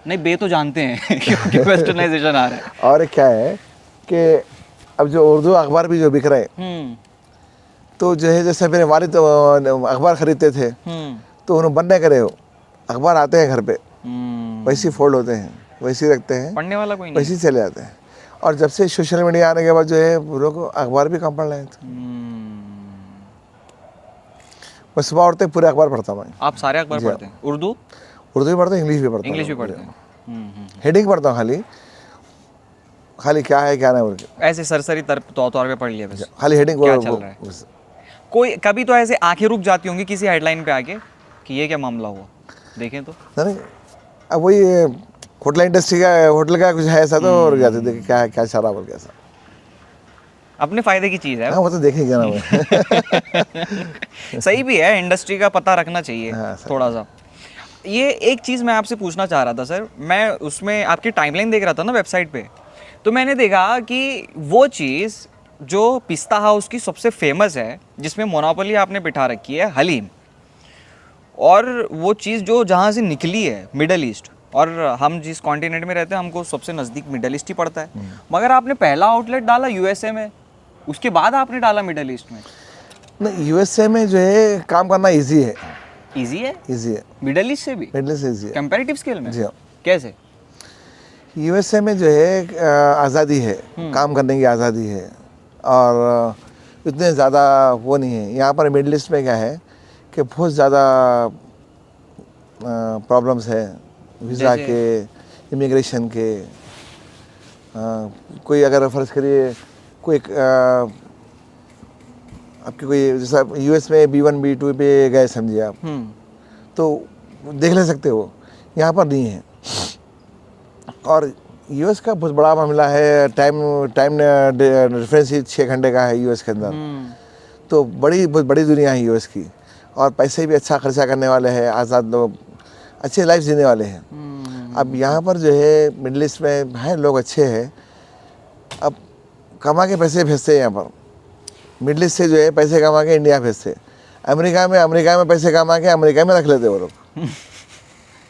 नहीं, बे तो जानते हैं क्योंकि वेस्टर्नाइजेशन आ रहा है। और क्या है कि अब जो उर्दू अखबार भी जो बिक रहे हैं, तो जो है जैसे मेरे वालिद तो अखबार खरीदते थे, तो उन्हें बनने करे हो अखबार आते हैं घर पे, वैसे फोल्ड होते हैं, वैसे रखते हैं, पढ़ने वाला कोई नहीं, वैसे चले जाते हैं। और जब से सोशल मीडिया आने के बाद जो है लोग अखबार भी कम पढ़ रहे थे। मैं सुबह उठते पूरे अखबार पढ़ता हूँ। आप सारे अखबार पढ़ते हैं? उर्दू भी पढ़ता हूँ, इंग्लिश भी पढ़ता हूँ। इंग्लिश भी पढ़ते हैं। हेडिंग पढ़ता हूँ, खाली क्या है क्या नहीं बोल के, ऐसे सरसरी तौर पे पढ़ लिया बस, खाली हेडिंग क्या चल रहा है। कोई कभी तो ऐसे आंखें रुक जाती होंगी किसी हेडलाइन पे आके कि ये क्या मामला हुआ, देखें तो। नहीं, अब वही होटल इंडस्ट्री का, होटल का कुछ है ऐसा, तो और क्या देखे क्या क्या चल रहा बोल के, ऐसा अपने फायदे की चीज़ है। हाँ, वो तो देखेंगे ना। सही भी है, इंडस्ट्री का पता रखना चाहिए। हाँ, थोड़ा सा। ये एक चीज़ मैं आपसे पूछना चाह रहा था सर, मैं उसमें आपकी टाइमलाइन देख रहा था ना वेबसाइट पे, तो मैंने देखा कि वो चीज़ जो पिस्ता हाउस की सबसे फेमस है, जिसमें मोनोपोली आपने बिठा रखी है, हलीम, और वो चीज़ जो जहाँ से निकली है मिडल ईस्ट, और हम जिस कॉन्टिनेंट में रहते हैं हमको सबसे नज़दीक मिडल ईस्ट ही पड़ता है, मगर आपने पहला आउटलेट डाला यूएसए में, उसके बाद आपने डाला मिडल ईस्ट में। नहीं, यूएसए में जो है काम करना इजी है, इजी है, ईजी है, मिडल ईस्ट से भी मिडल से ईजी है। कंपैरेटिव स्केल में? जी हाँ। कैसे? यूएसए में जो है आज़ादी है, काम करने की आज़ादी है, और इतने ज़्यादा वो नहीं है। यहाँ पर मिडल ईस्ट में क्या है कि बहुत ज़्यादा प्रॉब्लम्स है, वीज़ा जैसे? के, इमिग्रेशन के। कोई अगर फ़र्ज़ करिए कोई आपके कोई जैसा यूएस में B1 B2 पे गए समझिए आप, तो देख ले सकते हो, यहाँ पर नहीं है। और यूएस का बहुत बड़ा मामला है, टाइम टाइम डिफरेंस ही 6 घंटे का है यूएस के अंदर। तो बहुत बड़ी दुनिया है यूएस की, और पैसे भी अच्छा खर्चा करने वाले हैं, आज़ाद लोग अच्छे लाइफ जीने वाले हैं। अब यहाँ पर जो है मिडल ईस्ट में है लोग अच्छे हैं, अब कमा के पैसे भेजते हैं यहाँ पर। मिडल ईस्ट से जो है पैसे कमा के इंडिया भेजते, अमेरिका में पैसे कमा के अमेरिका में रख लेते वो लोग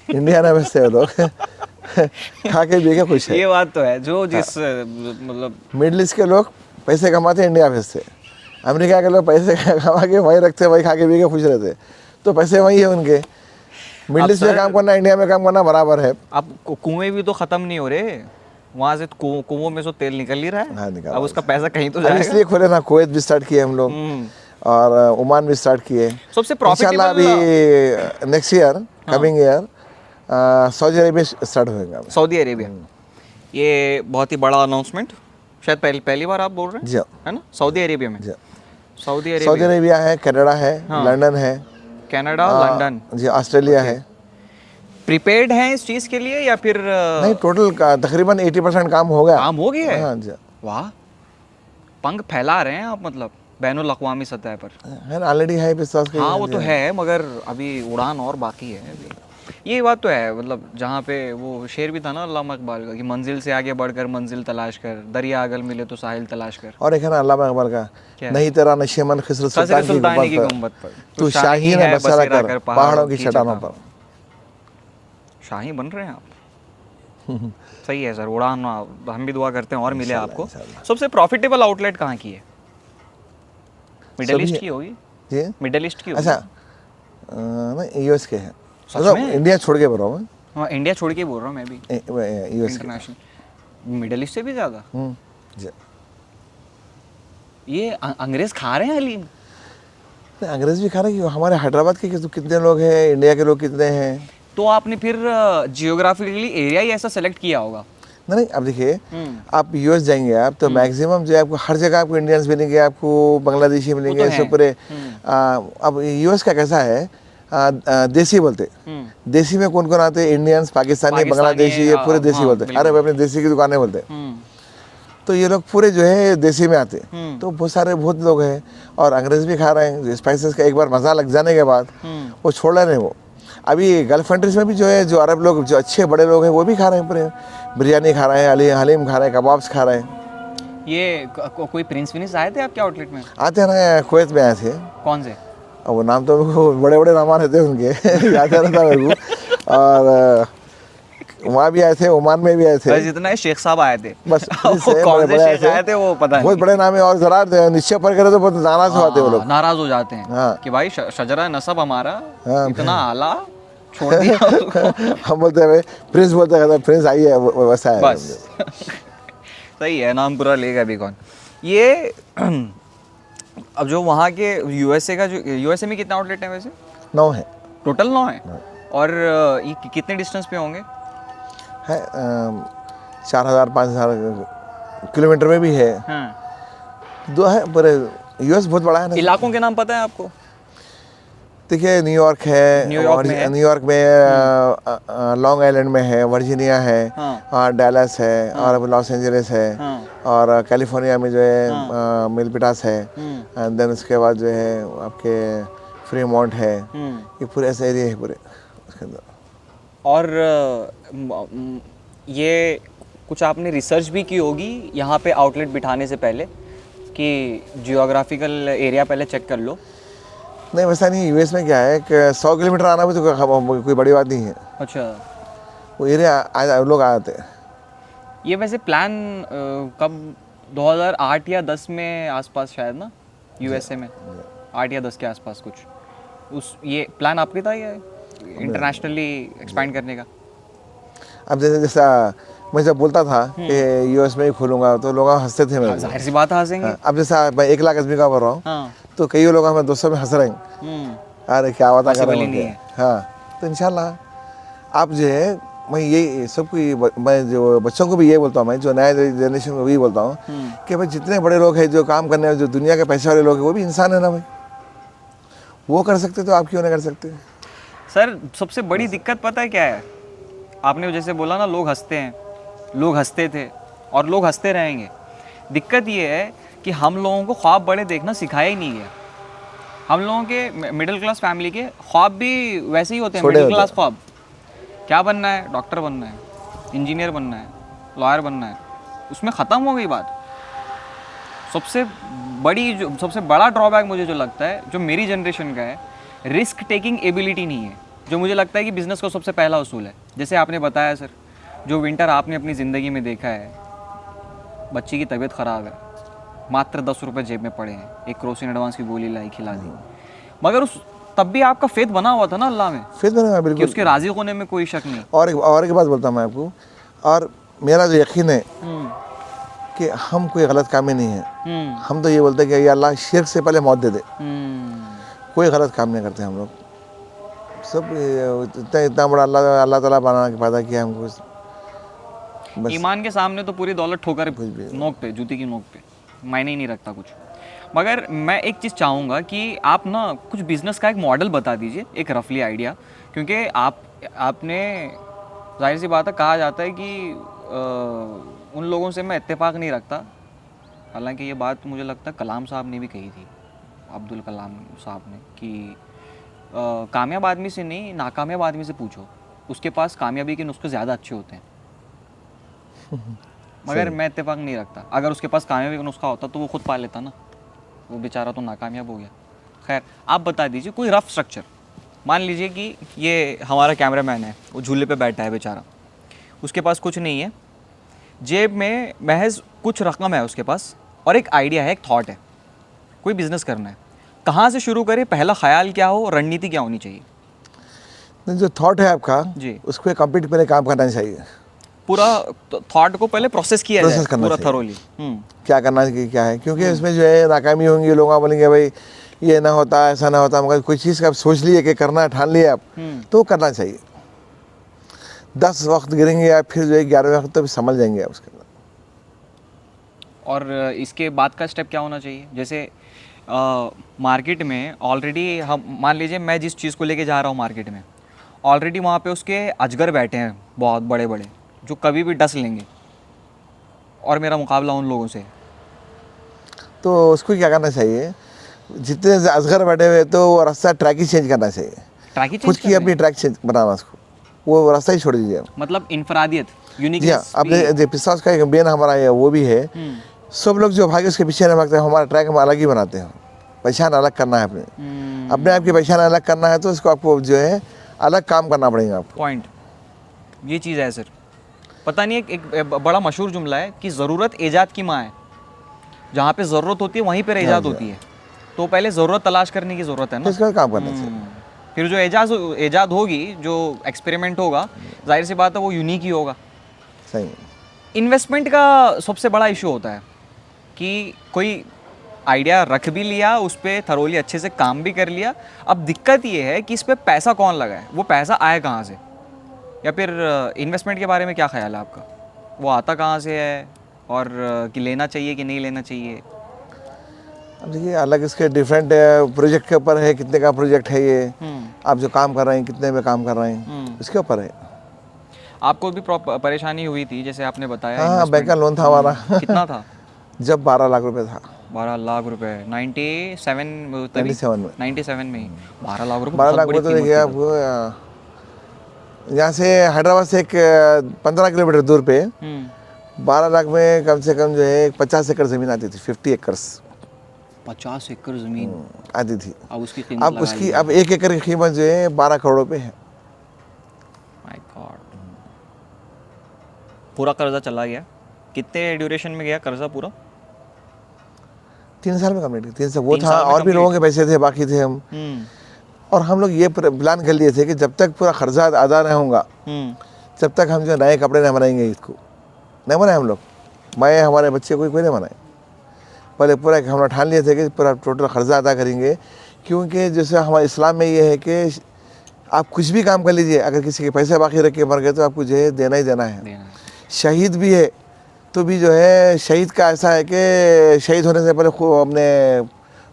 इंडिया ना भेजते वो लोग खा के पी के खुश है। ये बात तो है, जो जिस मतलब मिडल ईस्ट के लोग पैसे कमाते इंडिया भेजते, अमेरिका के लोग पैसे कमा के वहीं रखते, वहीं खा के पी के खुश रहते। तो पैसे वहीं है उनके। मिडल ईस्ट में काम करना, इंडिया में काम करना बराबर है। अब कुएं भी तो खत्म नहीं हो रहे, वहां से कुओं में से तेल निकल ही रहा है। हाँ, निकल अब उसका पैसा कहीं तो अब जाएगा। इसलिए खोले ना, कुवैत भी स्टार्ट किए हम लोग, और ओमान भी स्टार्ट किए। सबसे इंशाल्लाह अभी next year, coming year Saudi Arabia start होएगा। सऊदी अरेबिया, ये बहुत ही बड़ा अनाउंसमेंट, शायद पहली बार आप बोल रहे हैं, जी हाँ, है ना? सऊदी अरेबिया में, जी हाँ। सऊदी सऊदी अरेबिया, अरेबिया है, कनाडा है, लंदन है, कनाडा, लंदन, जी, ऑस्ट्रेलिया है। प्रिपेयर्ड हैं इस चीज़ के लिए या फिर नहीं, टोटल तकरीबन 80% काम हो गया। काम हो गया है? हाँ जी, वाह, पंख फैला रहे हैं आप, मतलब बैनुल अक़वामी सतह पर। है ना, ऑलरेडी है विश्वास के। हाँ वो तो है, मगर अभी उड़ान और बाकी है अभी। ये बात तो है, मतलब जहाँ पे वो शेर भी था ना अल्लामा इकबाल का, कि मंजिल से आगे बढ़कर मंजिल तलाश कर, दरिया अगल मिले तो साहिल तलाश कर। और एक है ना अल्लामा इकबाल का, क्या? नहीं तेरा नशेमन खिस्र सुल्तानी की गुंबद पर, तू शाहीन है बसेरा कर पहाड़ों की चट्टानों पर। शाही बन रहे हैं आप। सही है सर, उड़ान हम भी दुआ करते हैं और मिले आपको। सबसे प्रॉफिटेबल आउटलेट कहाँ की है? मिडिल ईस्ट की होगी जी, मिडिल ईस्ट की होगी। अच्छा, नहीं यूएस के हैं, सच मतलब में? इंडिया छोड़ के बोल रहा हूँ मैं। हाँ, इंडिया छोड़ के बोल रहा हूँ मैं भी, यूएस के। इंटरनेशनल। मिडिल ईस्ट से भी ज़्यादा? जी। ये अंग्रेज खा रहे हैं हलीम? नहीं, अंग्रेज भी खा रहे हैं। हमारे हैदराबाद के कितने लोग हैं, इंडिया के लोग कितने हैं। तो आपने फिर जियोग्राफिकली एरिया ही ऐसा सेलेक्ट किया होगा। नहीं, अब देखिए, आप यूएस जाएंगे आप तो मैक्सिमम जो है आपको हर जगह आपको इंडियंस मिलेंगे, आपको बांग्लादेशी मिलेंगे, है। सब पूरे। अब यूएस का कैसा है, देसी बोलते, देसी में कौन कौन आते हैं, इंडियंस, पाकिस्तानी, बांग्लादेशी, ये पूरे देसी बोलते हैं। अरे भाई, अपने देसी की दुकानें बोलते हैं। तो ये लोग पूरे जो है देसी में आते हैं। तो बहुत लोग हैं, और अंग्रेज भी खा रहे हैं स्पाइसेस का। एक बार मज़ा लग जाने के बाद वो छोड़ रहे हैं। वो अभी गल्फ कंट्रीज में भी जो है, जो अरब लोग, जो अच्छे बड़े लोग हैं, वो भी खा रहे हैं पूरे। बिरयानी खा रहे हैं, हलीम खा रहे हैं, कबाब्स खा रहे हैं। ये कोई प्रिंस विंस आए थे आपके आउटलेट में? आते हैं ना, कुवैत में आए थे। कौन से? अब वो नाम तो बड़े बड़े नाम रहते हैं उनके याद रहता मेरे को। और वहाँ भी आए थे, ओमान में भी आए थे। बस इतना ही, शेख साहब आए थे बस। कौन से शेख आए थे वो पता नहीं। बहुत बड़े नाम है, और जरा निश्चय पर करे तो बहुत नाराज हो जाते हैं वो लोग, नाराज हो जाते हैं। हाँ। कि भाई शजरा नसब हमारा हाँ। इतना आला, छोड़ दिया उसको। हम बोलते हैं प्रिंस, बोलते हैं प्रिंस आइए, वैसा है बस सही है, नाम पूरा लेगा भी कौन ये। अब जो वहाँ के यूएसए का, जो यूएसए में कितने आउटलेट हैं वैसे? 9 है, टोटल 9 है। और ये कितने डिस्टेंस पे होंगे? है 4000-5000 किलोमीटर में भी है। हाँ। 2 है, पर यूएस बहुत बड़ा है ना। इलाकों के नाम पता है आपको? देखिए, न्यूयॉर्क है, न्यूयॉर्क में लॉन्ग आइलैंड में है, वर्जीनिया है, और डैलस है, और लॉस एंजलिस है, और कैलिफोर्निया में जो है मिलपिटास है, एंड देन उसके बाद जो है आपके फ्रीमॉन्ट है। ये पूरे ऐसे एरिया है पूरे उसके अंदर। और ये कुछ आपने रिसर्च भी की होगी यहाँ पे आउटलेट बिठाने से पहले, कि जियोग्राफिकल एरिया पहले चेक कर लो? नहीं, वैसा नहीं। यूएस में क्या है कि 100 किलोमीटर आना भी तो कोई बड़ी बात नहीं है। अच्छा। वो एरिया लोग आते हैं। ये वैसे प्लान कब, 2008 या 10 में आसपास शायद ना, यूएसए में 8 या 10 के आसपास कुछ। उस ये प्लान आपके था या इंटरनेशनली एक्सपैंड करने का? अब जैसा मैं जब बोलता था कि यूएस में ही खोलूंगा तो लोग हंसते थे मेरे जाहिर सी बात है हंसेंगे। को। अब जैसा मैं 1 लाख आदमी का बोल रहा हूँ हाँ। तो कई लोग हमें 200 में हंस रहे हैं, अरे क्या बता कर रहे हैं। हाँ, तो इंशाल्लाह आप जो है मैं ये सबको मैं जो बच्चों को भी ये बोलता हूँ, मैं जो नया जनरेशन को भी बोलता हूँ कि भाई जितने बड़े लोग हैं जो काम करने जो दुनिया के पैसे वाले लोग हैं वो भी इंसान है ना भाई, वो कर सकते तो आप क्यों नहीं कर सकते? सर सबसे बड़ी दिक्कत पता है क्या है? आपने जैसे बोला ना, लोग हंसते हैं, लोग हंसते थे और लोग हंसते रहेंगे। दिक्कत ये है कि हम लोगों को ख्वाब बड़े देखना सिखाया ही नहीं गया। हम लोगों के मिडिल क्लास फैमिली के ख्वाब भी वैसे ही होते हैं, मिडिल क्लास ख्वाब। क्या बनना है? डॉक्टर बनना है, इंजीनियर बनना है, लॉयर बनना है, उसमें ख़त्म हो गई बात। सबसे बड़ा ड्रॉबैक मुझे जो लगता है, जो मेरी जनरेशन का है, रिस्क टेकिंग एबिलिटी नहीं है, जो मुझे लगता है कि बिज़नेस का सबसे पहला उसूल है। जैसे आपने बताया सर, जो विंटर आपने अपनी ज़िंदगी में देखा है, बच्ची की तबीयत ख़राब है, मात्र 10 रुपये जेब में पड़े हैं, 1 क्रोसिन एडवांस की गोली लाई खिला दी, मगर तब भी आपका फेथ बना हुआ था ना अल्लाह में, फेथ बना हुआ कि बिल्कुल, उसके राज़ी होने में कोई शक नहीं। और एक बात बोलता हूँ मैं आपको, और मेरा जो यकीन है कि हम कोई गलत काम में नहीं है। हम तो ये बोलते हैं कि या अल्लाह शिर्क से पहले मौत दे दे। कोई गलत काम नहीं करते हम लोग, सब इतना बड़ा अल्लाह ताला बना के पैदा किया हमको। ईमान के सामने तो पूरी दौलत ठोकर नोक पे, जूती की नोक पे, मायने ही नहीं रखता कुछ। मगर मैं एक चीज़ चाहूँगा कि आप ना कुछ बिज़नेस का एक मॉडल बता दीजिए, एक रफली आइडिया, क्योंकि आपने जाहिर सी बात है, कहा जाता है कि उन लोगों से मैं इत्तेफाक नहीं रखता। हालांकि ये बात मुझे लगता है कलाम साहब ने भी कही थी, अब्दुल कलाम साहब ने, कि कामयाब आदमी से नहीं, नाकामयाब आदमी से पूछो, उसके पास कामयाबी के नुस्खे ज़्यादा अच्छे होते हैं। मगर मैं इत्तेफाक नहीं रखता। अगर उसके पास कामयाबी का नुस्खा होता तो वो खुद पा लेता ना, वो बेचारा तो नाकामयाब हो गया। खैर, आप बता दीजिए कोई रफ स्ट्रक्चर। मान लीजिए कि ये हमारा कैमरामैन है, वो झूले पे बैठा है बेचारा, उसके पास कुछ नहीं है, जेब में महज कुछ रकम है उसके पास, और एक आइडिया है, एक थॉट है, कोई बिजनेस करना है। कहाँ से शुरू करें? पहला ख्याल क्या हो, रणनीति क्या होनी चाहिए? जो थॉट है आपका जी, उस पर कंप्लीट पहले काम करना चाहिए। पूरा थॉट को पहले प्रोसेस किया जाए पूरा थरोली। क्या करना चाहिए, क्या है, क्योंकि इसमें जो है नाकामी होंगी, लोग बोलेंगे भाई ये ना होता, ऐसा ना होता। मगर कोई चीज़ का आप सोच लिए कि करना है, ठान लिए आप, तो करना चाहिए। 10 वक्त गिरेंगे आप, फिर जो है 11वें वक्त तो समझ जाएंगे आप उसके अंदर। और इसके बाद का स्टेप क्या होना चाहिए? जैसे मार्केट में ऑलरेडी, हम मान लीजिए मैं जिस चीज़ को लेके जा रहा हूँ मार्केट में, ऑलरेडी वहाँ पे उसके अजगर बैठे हैं बहुत बड़े बड़े, जो कभी भी डस लेंगे, और मेरा मुकाबला उन लोगों से। तो उसको क्या करना चाहिए, जितने अजगर बैठे हुए तो वो रास्ता ट्रैक ही चेंज करना चाहिए, ट्रैक ही खुद की अपनी ट्रैक चेंज बनाना, उसको वो रास्ता ही छोड़ दीजिए। मतलब इनफरादियत, यूनिक। आपने पिस्तास का एक बेन हमारा है, वो भी है। सब लोग जो भागे उसके पीछे नहीं भागते, हमारा ट्रैक हम अलग ही बनाते हैं। पहचान अलग करना है, अपने आप की पहचान अलग करना है, तो इसको आपको जो है अलग काम करना पड़ेगा आपको। पॉइंट ये चीज़ है सर, पता नहीं, एक बड़ा मशहूर जुमला है कि ज़रूरत ईजाद की माँ है। जहाँ पे ज़रूरत होती है वहीं पर ईजाद होती है, तो पहले ज़रूरत तलाश करने की ज़रूरत है ना, इसका काम करना चाहिए। फिर जो ईजाद होगी, जो एक्सपेरिमेंट होगा, जाहिर सी बात है वो यूनिक ही होगा। सही। इन्वेस्टमेंट का सबसे बड़ा इशू होता है कि कोई आइडिया रख भी लिया, उस पर थरोली अच्छे से काम भी कर लिया, अब दिक्कत ये है कि इस पर पैसा कौन लगाए, वो पैसा आए कहाँ से, या फिर इन्वेस्टमेंट के बारे में क्या ख्याल है आपका, वो आता कहाँ से है, और कि लेना चाहिए कि नहीं लेना चाहिए? अब देखिए, अलग इसके डिफरेंट प्रोजेक्ट के ऊपर है, कितने का प्रोजेक्ट है ये, आप जो काम कर रहे हैं कितने में काम कर रहे हैं, इसके ऊपर है। आपको भी परेशानी हुई थी जैसे आपने बताया? हाँ, बैंक का लोन था हमारा। कितना था? जब 12 लाख रुपए था। 12 लाख रुपए 97 में? 97 में ही 12 लाख रुपए। 12 लाख रुपए तो देखिए आपको, यहाँ से हैदराबाद से एक 15 किलोमीटर दूर पे 12 लाख में कम से कम जो है 50 एकड़ ज़मीन आती थी, 50 एकर्स। 50 एकड़ ज़मीन आती थी। अब उसकी कीमत, अब उसकी, अब 1 एकड़ की कीमत जो है 12 करोड़ रुपए है। My God. पूरा कर्जा चला गया? कितने ड्यूरेशन में गया कर्जा पूरा? 3 साल में कंप्लीट। 3 साल वो था, और भी लोगों के पैसे थे बाकी थे हम, और हम लोग ये प्लान कर लिए थे कि जब तक पूरा खर्चा अदा नहीं होगा तब तक हम जो नए कपड़े नहीं बनाएंगे, इसको नहीं बनाए हम लोग, मैं हमारे बच्चे कोई नहीं बनाए। पहले पूरा हम लोग ठान लिए थे कि पूरा टोटल खर्चा अदा करेंगे, क्योंकि जैसे हमारे इस्लाम में ये है कि आप कुछ भी काम कर लीजिए, अगर किसी के पैसे बाकी रख के मर गए तो आपको जो है देना ही देना है। शहीद भी है तो भी जो है शहीद का ऐसा है कि शहीद होने से पहले अपने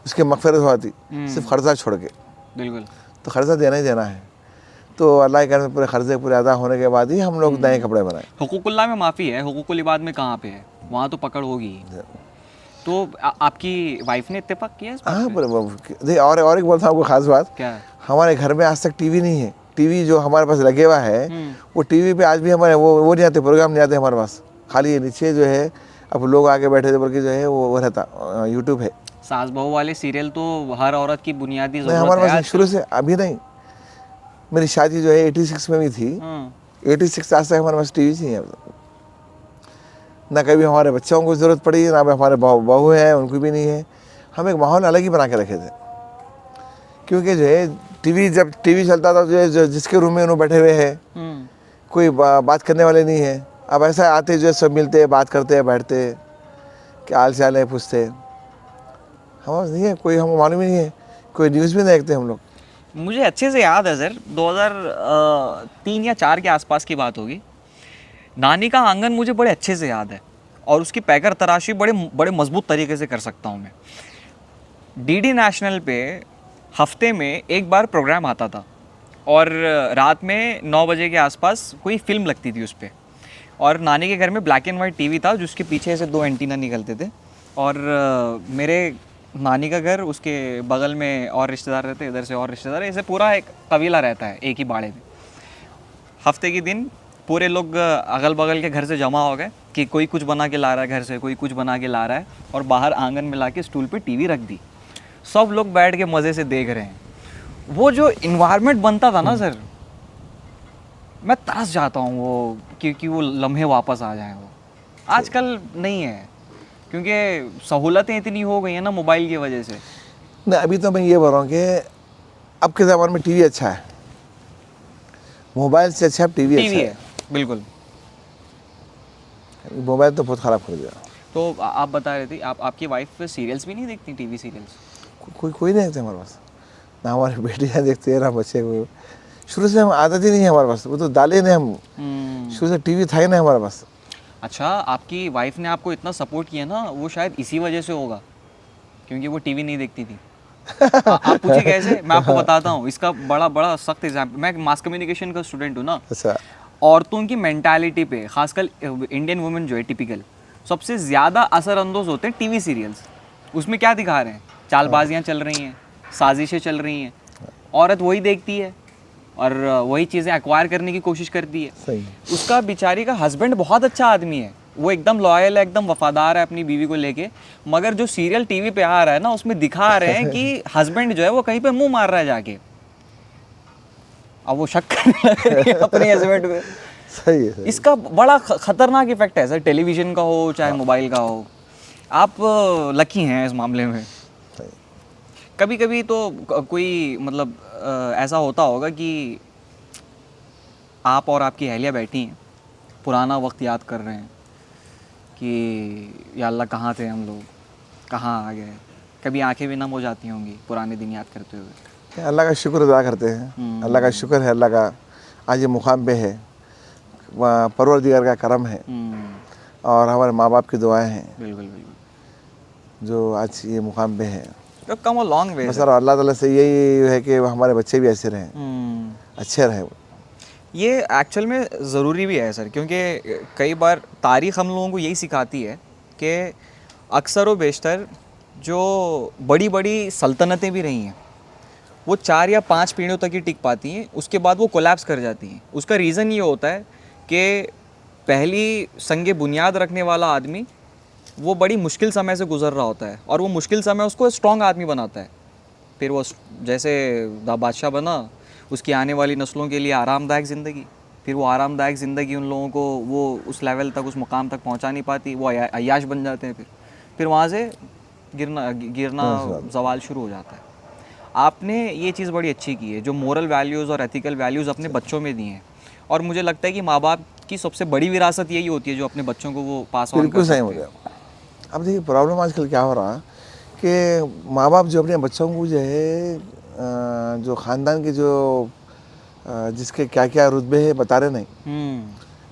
उसकी मगफिरत होती, सिर्फ खर्चा छोड़ के। बिल्कुल। तो खर्चा देना ही देना है। तो अल्लाह के पूरे खर्चे पूरे अदा होने के बाद ही हम लोग नए कपड़े बनाए। हुकूकुल्लाह में माफ़ी है, हुकूकुल इबाद में कहाँ पे है? वहाँ तो पकड़ होगी। तो आपकी वाइफ ने इत्तेफाक किया इस बात हाँ, पे? देखिए और एक बोलता हूँ आपको खास बात, क्या? हमारे घर में आज तक टीवी नहीं है। टीवी जो हमारे पास लगे हुआ है वो टीवी पे आज भी हमारे वो नहीं आते, प्रोग्राम नहीं आते हमारे पास। खाली नीचे जो है अब लोग आके बैठे थे, बल्कि जो है वो रहता यूट्यूब है। सास बहू वाले सीरियल तो हर औरत की बुनियादी नहीं, ज़रूरत हमारे है पास आज। शुरू से अभी नहीं। मेरी शादी जो है 86 में भी थी। 86 आज तक हमारे पास टीवी नहीं है। ना कभी हमारे बच्चों को ज़रूरत पड़ी, ना हमारे बहू हैं उनको भी नहीं है। हम एक माहौल अलग ही बना के रखे थे, क्योंकि जो है जब टीवी चलता था जो जिसके रूम में उन्होंने बैठे हुए हैं, कोई बात करने वाले नहीं है। अब ऐसा आते जो सब मिलते हैं, बात करते हैं, बैठते हैं, क्या हाल चाल है पूछते। हमारे पास नहीं है कोई, हम मालूम ही नहीं है, कोई न्यूज़ भी नहीं देखते हम लोग। मुझे अच्छे से याद है सर, 2003 या 4 के आसपास की बात होगी। नानी का आंगन मुझे बड़े अच्छे से याद है, और उसकी पैकर तराशी बड़े मजबूत तरीके से कर सकता हूँ मैं। डीडी नेशनल पे हफ्ते में एक बार प्रोग्राम आता था, और रात में 9 बजे के आसपास कोई फिल्म लगती थी उस पर। और नानी के घर में ब्लैक एंड वाइट टीवी था, जिसके पीछे से 2 एंटीना निकलते थे। और मेरे नानी का घर, उसके बगल में और रिश्तेदार रहते, इधर से और रिश्तेदार, ऐसे पूरा एक कबीला रहता है एक ही बाड़े में। हफ्ते के दिन पूरे लोग अगल बगल के घर से जमा हो गए कि कोई कुछ बना के ला रहा है घर से, कोई कुछ बना के ला रहा है, और बाहर आंगन में ला के स्टूल पे टीवी रख दी। सब लोग बैठ के मज़े से देख रहे हैं। वो जो इन्वायरमेंट बनता था ना सर, मैं तरस जाता हूँ वो, क्योंकि वो लम्हे वापस आ जाएं। वो आजकल नहीं है, क्योंकि सहूलतें इतनी हो गई हैं ना मोबाइल की वजह से। नहीं, अभी तो मैं ये बोल रहा हूँ कि अब के ज़माने में टीवी अच्छा है, मोबाइल से अच्छा टीवी अच्छा है। बिल्कुल। मोबाइल तो बहुत ख़राब कर दिया। तो आप बता रहे थे आपकी वाइफ सीरियल्स भी नहीं देखती, टीवी सीरियल्स? कोई नहीं देखते हमारे पास, ना हमारी बेटियाँ देखते हैं ना बच्चे को। शुरू से हम आदत ही नहीं है हमारे पास, वो तो डाले नहीं हम। शुरू से टीवी था ही नहीं हमारे पास। अच्छा, आपकी वाइफ ने आपको इतना सपोर्ट किया ना, वो शायद इसी वजह से होगा, क्योंकि वो टीवी नहीं देखती थी। आप पूछिए कैसे, मैं आपको बताता हूँ। इसका बड़ा सख्त एग्जाम्पल, मैं मास कम्युनिकेशन का स्टूडेंट हूँ ना। अच्छा। औरतों की मेंटालिटी पे, खासकर इंडियन वुमेन जो है टिपिकल, सबसे ज़्यादा असरअंदाज होते हैं टीवी सीरियल्स। उसमें क्या दिखा रहे हैं? चालबाजियाँ चल रही हैं, साजिशें चल रही हैं, औरत वही देखती है और वही चीज़ें एक्वायर करने की कोशिश करती है। सही। उसका बेचारी का हस्बैंड बहुत अच्छा आदमी है, वो एकदम लॉयल है, एकदम वफादार है अपनी बीवी को लेके, मगर जो सीरियल टीवी पे आ रहा है ना, उसमें दिखा रहे हैं कि हस्बैंड जो है वो कहीं पे मुंह मार रहा है जाके। अब वो शक करने लग रही है अपने हस्बैंड पे। सही है। इसका बड़ा खतरनाक इफेक्ट है सर, टेलीविज़न का हो चाहे मोबाइल का हो। आप लकी हैं इस मामले में। कभी कभी तो कोई मतलब ऐसा होता होगा कि आप और आपकी अहलिया बैठी हैं, पुराना वक्त याद कर रहे हैं कि या अल्लाह कहाँ थे हम लोग, कहाँ आ गए। कभी आंखें भी नम हो जाती होंगी पुराने दिन याद करते हुए। अल्लाह का शुक्र अदा करते हैं। अल्लाह का शुक्र है, अल्लाह का आज ये मुकाम पे है, परवरदिगार का करम है, और हमारे माँ बाप की दुआएं हैं। बिल्कुल बिल्कुल, जो आज ये मुकाम पे है। तो कम अ लॉन्ग वे। सर अल्लाह ताला से यही है कि हमारे बच्चे भी ऐसे रहें, अच्छे रहें। ये एक्चुअल में ज़रूरी भी है सर, क्योंकि कई बार तारीख़ हम लोगों को यही सिखाती है कि अक्सर व बेशतर जो बड़ी बड़ी सल्तनतें भी रही हैं वो 4 या 5 पीढ़ियों तक ही टिक पाती हैं, उसके बाद वो कोलैप्स कर जाती हैं। उसका रीज़न ये होता है कि पहली संगे बुनियाद रखने वाला आदमी वो बड़ी मुश्किल समय से गुज़र रहा होता है, और वो मुश्किल समय उसको स्ट्रॉन्ग आदमी बनाता है। फिर वो जैसे बादशाह बना, उसकी आने वाली नस्लों के लिए आरामदायक ज़िंदगी, फिर वो आरामदायक ज़िंदगी उन लोगों को वो उस लेवल तक, उस मुकाम तक पहुंचा नहीं पाती, वो अय्याश बन जाते हैं। फिर वहाँ से गिरना ज़वाल शुरू हो जाता है। आपने ये चीज़ बड़ी अच्छी की है, जो मोरल वैल्यूज़ और एथिकल वैल्यूज़ अपने बच्चों में दिए हैं। और मुझे लगता है कि माँ बाप की सबसे बड़ी विरासत यही होती है जो अपने बच्चों को वो पास ऑन कर बिल्कुल सही सकते हो हैं। गया। अब देखिए प्रॉब्लम आजकल क्या हो रहा है कि माँ बाप जो अपने बच्चों को जो है जो ख़ानदान के जो जिसके क्या क्या रुतबे है बता रहे नहीं।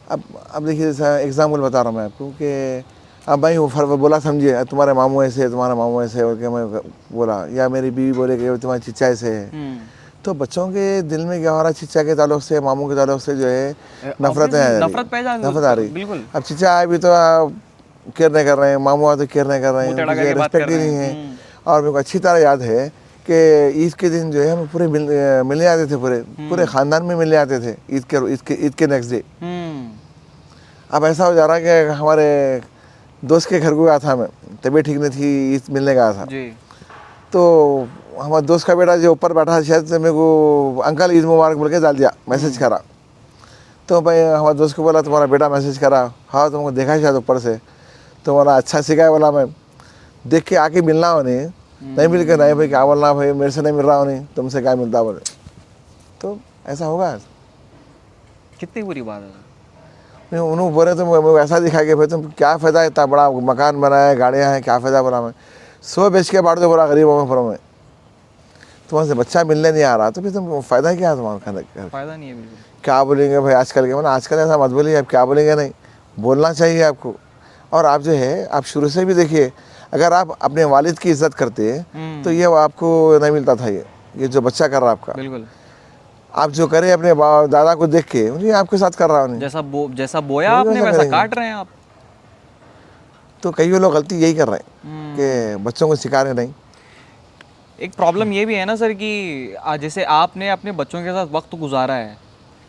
अब देखिए जैसा एग्जाम्पल बता रहा हूँ मैं आपको कि अब भाई वो बोला समझिए तुम्हारे मामू ऐसे है, तुम्हारा मामू ऐसे है बोल के मैं बोला, या मेरी बीवी बोले कि तुम्हारी चिच्चा ऐसे है। तो बच्चों के दिल में क्या हो रहा है, चिच्चा के ताल्लुक से, मामू के ताल्लुक से जो है नफरतें आ रही, नफरत आ रही। बिल्कुल। अब चिच्चा आए भी तो केयर नहीं कर रहे हैं, मामू आए तो केयर नहीं कर रहे हैं, मुँह टेढ़ा करके बात रिस्पेक्ट कर ही रहे नहीं हैं। है। और मेरे को अच्छी तरह याद है कि ईद के दिन जो है हम पूरे मिलने आते थे, पूरे ख़ानदान में मिलने आते थे ईद के नेक्स्ट डे। अब ऐसा हो जा रहा है कि हमारे दोस्त के घर को गया था मैं, तबीयत ठीक नहीं थी, ईद मिलने गया था। जी। तो हमारे दोस्त का बेटा जो ऊपर बैठा शायद से मेरे को अंकल ईद मुबारक बोल के डाल दिया, मैसेज करा। तो भाई हमारे दोस्त को बोला तुम्हारा बेटा मैसेज करा, हाँ तुमको देखा है शायद ऊपर से। तो बोला अच्छा सिखाया, बोला मैं देख के आके मिलना हो नहीं मिल के नहीं भाई क्या बोलना भाई, मेरे से नहीं मिल रहा हो नहीं, तुमसे क्या मिलता बोले। तो ऐसा होगा। कितनी बुरी बात है। नहीं उन्होंने बोले तो मैं ऐसा दिखा कि भाई तुम क्या फ़ायदा है, इतना बड़ा मकान बनाया है, गाड़ियाँ हैं, क्या फ़ायदा बोला मैं, 100 बेच के बांट दो बोला गरीबों में, पर मैं तुम्हारे से बच्चा मिलने नहीं आ रहा तो फिर तुम फ़ायदा क्या है तुम्हारा खाने का? फ़ायदा नहीं है बिल्कुल। क्या बोलेंगे भाई आजकल के, मतलब आजकल ऐसा मत बोलिए, आप क्या बोलेंगे नहीं, बोलना चाहिए आपको। और आप जो है आप शुरू से भी देखिए, अगर आप अपने वालिद की इज़्ज़त करते तो ये आपको नहीं मिलता था, ये जो बच्चा कर रहा है आपका। बिल्कुल। आप जो करें अपने दादा को देख के, ये आपके साथ कर रहा हूँ। जैसा बोया वही आपने वैसा वैसा करेंगे। काट रहे हैं आप। तो कई लोग गलती यही कर रहे हैं कि बच्चों को सिखा रहे नहीं। एक प्रॉब्लम ये भी है ना सर कि जैसे आपने अपने बच्चों के साथ वक्त गुजारा है,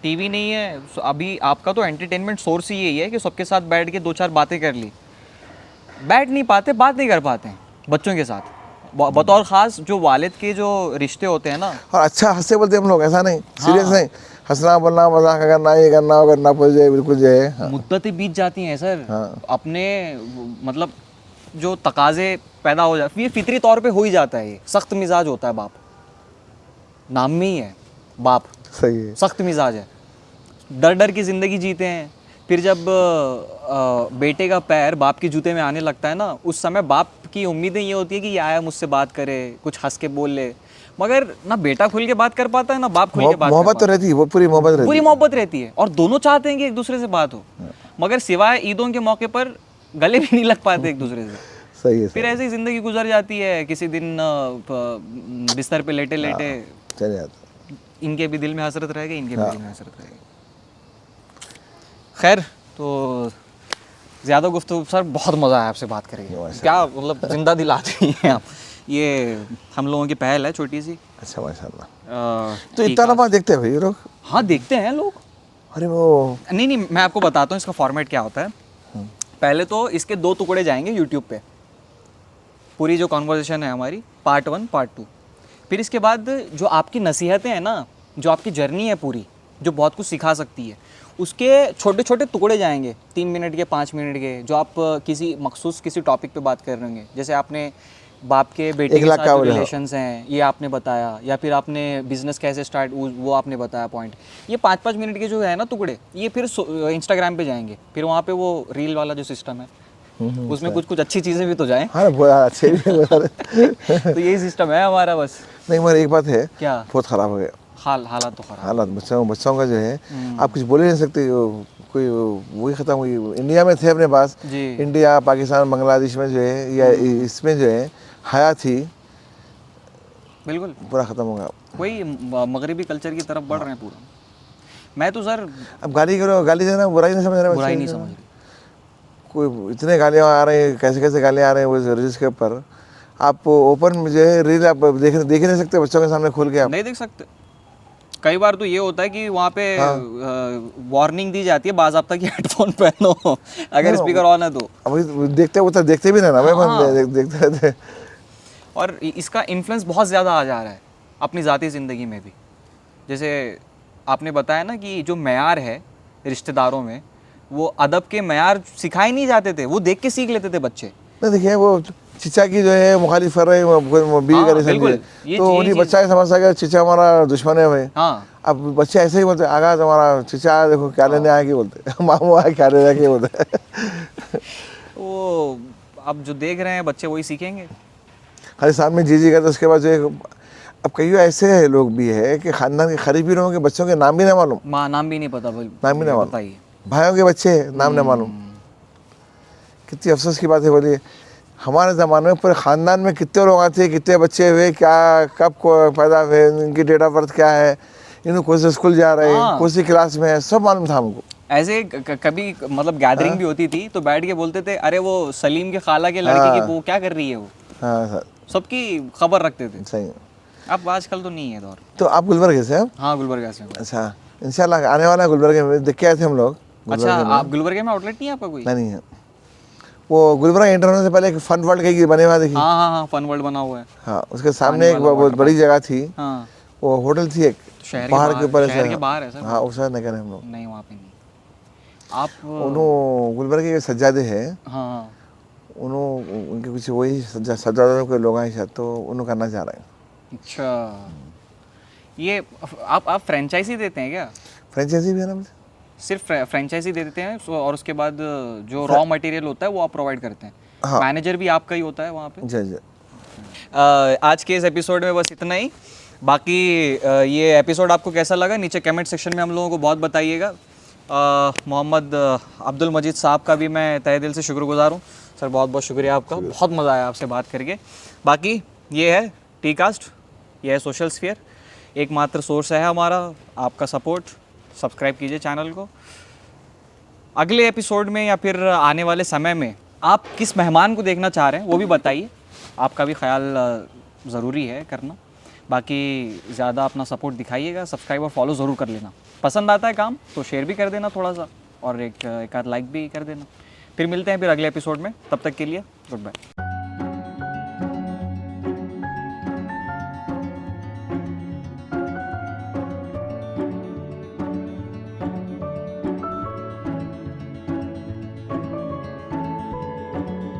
टीवी नहीं है, अभी आपका तो एंटरटेनमेंट सोर्स ही यही है कि सबके साथ बैठ के 2-4 बातें कर ली। बैठ नहीं पाते, बात नहीं कर पाते हैं बच्चों के साथ, बतौर ख़ास जो वालिद के जो रिश्ते होते हैं ना। और अच्छा हंसते बोलते हम लोग, ऐसा नहीं सीरियस नहीं, हंसना बोलना मजाक करना, ये करना वो करना, पूछ जाए बिल्कुल जो है। हाँ। मुद्दतें बीत जाती हैं सर। हाँ। अपने मतलब जो तकाजे पैदा हो जाते, ये फितरी तौर पे हो ही जाता है। ये सख्त मिजाज होता है बाप, नाम में ही है बाप, सही है। सख्त मिजाज है, डर डर की ज़िंदगी जीते हैं। फिर जब बेटे का पैर बाप के जूते में आने लगता है ना, उस समय बाप की उम्मीदें ये होती है कि ये आया मुझसे बात करे, कुछ हंस के बोल ले, मगर ना बेटा खुल के बात कर पाता है ना बाप खुल के बात कर मोहब्बत तो रहती है, वो पूरी मोहब्बत रहती पूरी है। मोहब्बत रहती है और दोनों चाहते हैं कि एक दूसरे से बात हो, मगर सिवाय ईदों के मौके पर गले भी नहीं लग पाते एक दूसरे से। सही है। फिर ऐसे ही ज़िंदगी गुजर जाती है। किसी दिन बिस्तर पे लेटे लेटे चले जाते। इनके भी दिल में हसरत रहेगी, इनके भी दिल में हसरत रहेगी। खैर, तो ज़्यादा गुफ्तगू सर, बहुत मज़ा आया आपसे बात करके। क्या मतलब जिंदा दिल आती हैं आप। ये हम लोगों की पहल है छोटी सी। अच्छा माशाल्लाह। तो इतना लंबा देखते हैं भाई ये लोग? हाँ देखते हैं लोग। अरे वो नहीं, मैं आपको बताता हूँ इसका फॉर्मेट क्या होता है। पहले तो इसके 2 टुकड़े जाएंगे यूट्यूब पे, पूरी जो कॉन्वर्सेशन है हमारी, पार्ट 1 पार्ट 2। फिर इसके बाद जो आपकी नसीहतें हैं ना, जो आपकी जर्नी है पूरी, जो बहुत कुछ सिखा सकती है, उसके छोटे छोटे टुकड़े जाएंगे, 3 मिनट के, 5 मिनट के, जो आप किसी मखसूस किसी टॉपिक पे बात कर रहे होंगे। जैसे आपने बाप के बेटे के साथ जो रिलेशंस हैं ये आपने बताया, या फिर आपने बिजनेस कैसे स्टार्ट वो आपने बताया पॉइंट। ये 5-5 मिनट के जो है ना टुकड़े, ये फिर इंस्टाग्राम पे जाएंगे। फिर वहाँ पे वो रील वाला जो सिस्टम है, उसमें कुछ अच्छी चीज़ें भी तो जाएं। हाँ अच्छे भी तो यही सिस्टम है हमारा बस। नहीं मगर एक बात है, क्या? बहुत ख़राब हो गया हालात तो खराब। हालात बच्चों का जो है आप कुछ बोल ही नहीं सकते। कोई वही ख़त्म हुई। इंडिया में थे अपने पास, इंडिया पाकिस्तान बांग्लादेश में जो है, या इसमें जो है हया थी, बिल्कुल पूरा ख़त्म हो गया। वही मगरबी कल्चर की तरफ बढ़ रहे हैं पूरा। मैं तो सर अब गाली करो, गाली देना बुराई नहीं समझ रहे, बुराई नहीं समझ रही। कोई इतने गालियाँ आ रहे हैं, कैसे कैसे गालियाँ आ रहे हैं वो रील्स के ऊपर। आप ओपन में जो है रील आप देख ही नहीं सकते बच्चों के सामने खोल के, आप नहीं देख सकते। कई बार तो ये होता है कि वहाँ पे वार्निंग दी जाती है बाज़ाब्ता कि हेडफोन पहनो अगर स्पीकर ऑन है तो। अब देखते भी नहीं ना भाई, देखते रहते। और इसका इन्फ्लुएंस बहुत ज़्यादा आ जा रहा है अपनी ज़ाती ज़िंदगी में भी। जैसे आपने बताया ना कि जो मयार है रिश्तेदारों में, वो अदब के मयार सिखाए नहीं जाते थे, वो देख के सीख लेते थे बच्चे। नहीं देखिए वो चिचा की जो है मुखालिफ कर रहे हैं, बीवी हाँ, कर रही बिल्कुल। समझिए, ये तो चीज़- उन्हीं बच्चा ही समझता है कि चिचा हमारा दुश्मन है भाई। हाँ अब बच्चे ऐसे ही बोलते हैं, आगा तुम्हारा चिचा देखो क्या लेने आया, के बोलते मामू आया क्या लेने आया, के बोलते वो अब जो देख रहे हैं बच्चे वही सीखेंगे। खाली सामने जी करते, उसके बाद जो है, अब कई ऐसे लोग भी है कि खानदान के करीबी लोगों के बच्चों के नाम भी ना मालूम, माँ नाम भी नहीं पता भाई, नाम भी ना मालूम, बताइए। भाइयों के बच्चे नाम ना मालूम। कितनी अफसोस की बात है बोलिए। हमारे ज़माने में पूरे ख़ानदान में कितने लोग आते, कितने बच्चे हुए, क्या कब को पैदा हुए, इनकी डेट ऑफ बर्थ क्या है, इन्होंने कौन से स्कूल जा रहे हैं, हाँ। कौन सी क्लास में है, सब मालूम था हमको। ऐसे कभी मतलब गैदरिंग भी होती थी तो बैठ के बोलते थे, अरे वो सलीम के खाला के लड़के की वो क्या कर रही है, वो हाँ सर, सबकी खबर रखते थे। सही। अब आजकल तो नहीं है दौर। तो आप गुलबर्ग से हैं? हाँ गुलबर्गा से हूँ। अच्छा, इंशाल्लाह आने वाला है गुलबर्ग में, देख के आए थे हम लोग। अच्छा, आप गुलबर्गा में आउटलेट नहीं है आपका कोई? नहीं है, वो गुलबर्ग एंटर होने से पहले एक फन वर्ल्ड कहीं बने हुआ देखी। हाँ हाँ हाँ, फन वर्ल्ड बना हुआ है। हाँ, उसके सामने एक बहुत बड़ी जगह थी, हाँ वो होटल थी एक शहर के पहाड़ के बाहर- ऊपर शहर ऐसे। के बाहर है सर। हाँ, उस नगर है हम लोग। नहीं वहाँ पे नहीं। आप उन्होंने गुलबर्ग के सज्जादे है, हाँ उन्होंने उनके कुछ वही सज्जादों के लोग हैं शायद, तो उन्होंने करना चाह रहे हैं। अच्छा, ये आप फ्रेंचाइजी देते हैं क्या? फ्रेंचाइजी भी है ना मुझे। सिर्फ फ्रेंचाइजी दे देते हैं और उसके बाद जो रॉ मटेरियल होता है वो आप प्रोवाइड करते हैं? हाँ। मैनेजर भी आपका ही होता है वहाँ पे? जी जी। आज के इस एपिसोड में बस इतना ही। बाकी ये एपिसोड आपको कैसा लगा नीचे कमेंट सेक्शन में हम लोगों को बहुत बताइएगा। मोहम्मद अब्दुल मजीद साहब का भी मैं तहे दिल से शुक्रगुजार हूँ सर, बहुत बहुत शुक्रिया आपका, बहुत मज़ा आया आपसे बात करके। बाकी ये है टी कास्ट, ये है सोशल स्फीयर, एकमात्र सोर्स है हमारा आपका सपोर्ट। सब्सक्राइब कीजिए चैनल को। अगले एपिसोड में या फिर आने वाले समय में आप किस मेहमान को देखना चाह रहे हैं वो भी बताइए, आपका भी ख्याल ज़रूरी है करना। बाकी ज़्यादा अपना सपोर्ट दिखाइएगा, सब्सक्राइब और फॉलो ज़रूर कर लेना। पसंद आता है काम तो शेयर भी कर देना थोड़ा सा, और एक आध लाइक भी कर देना। फिर मिलते हैं फिर अगले एपिसोड में, तब तक के लिए गुड बाय।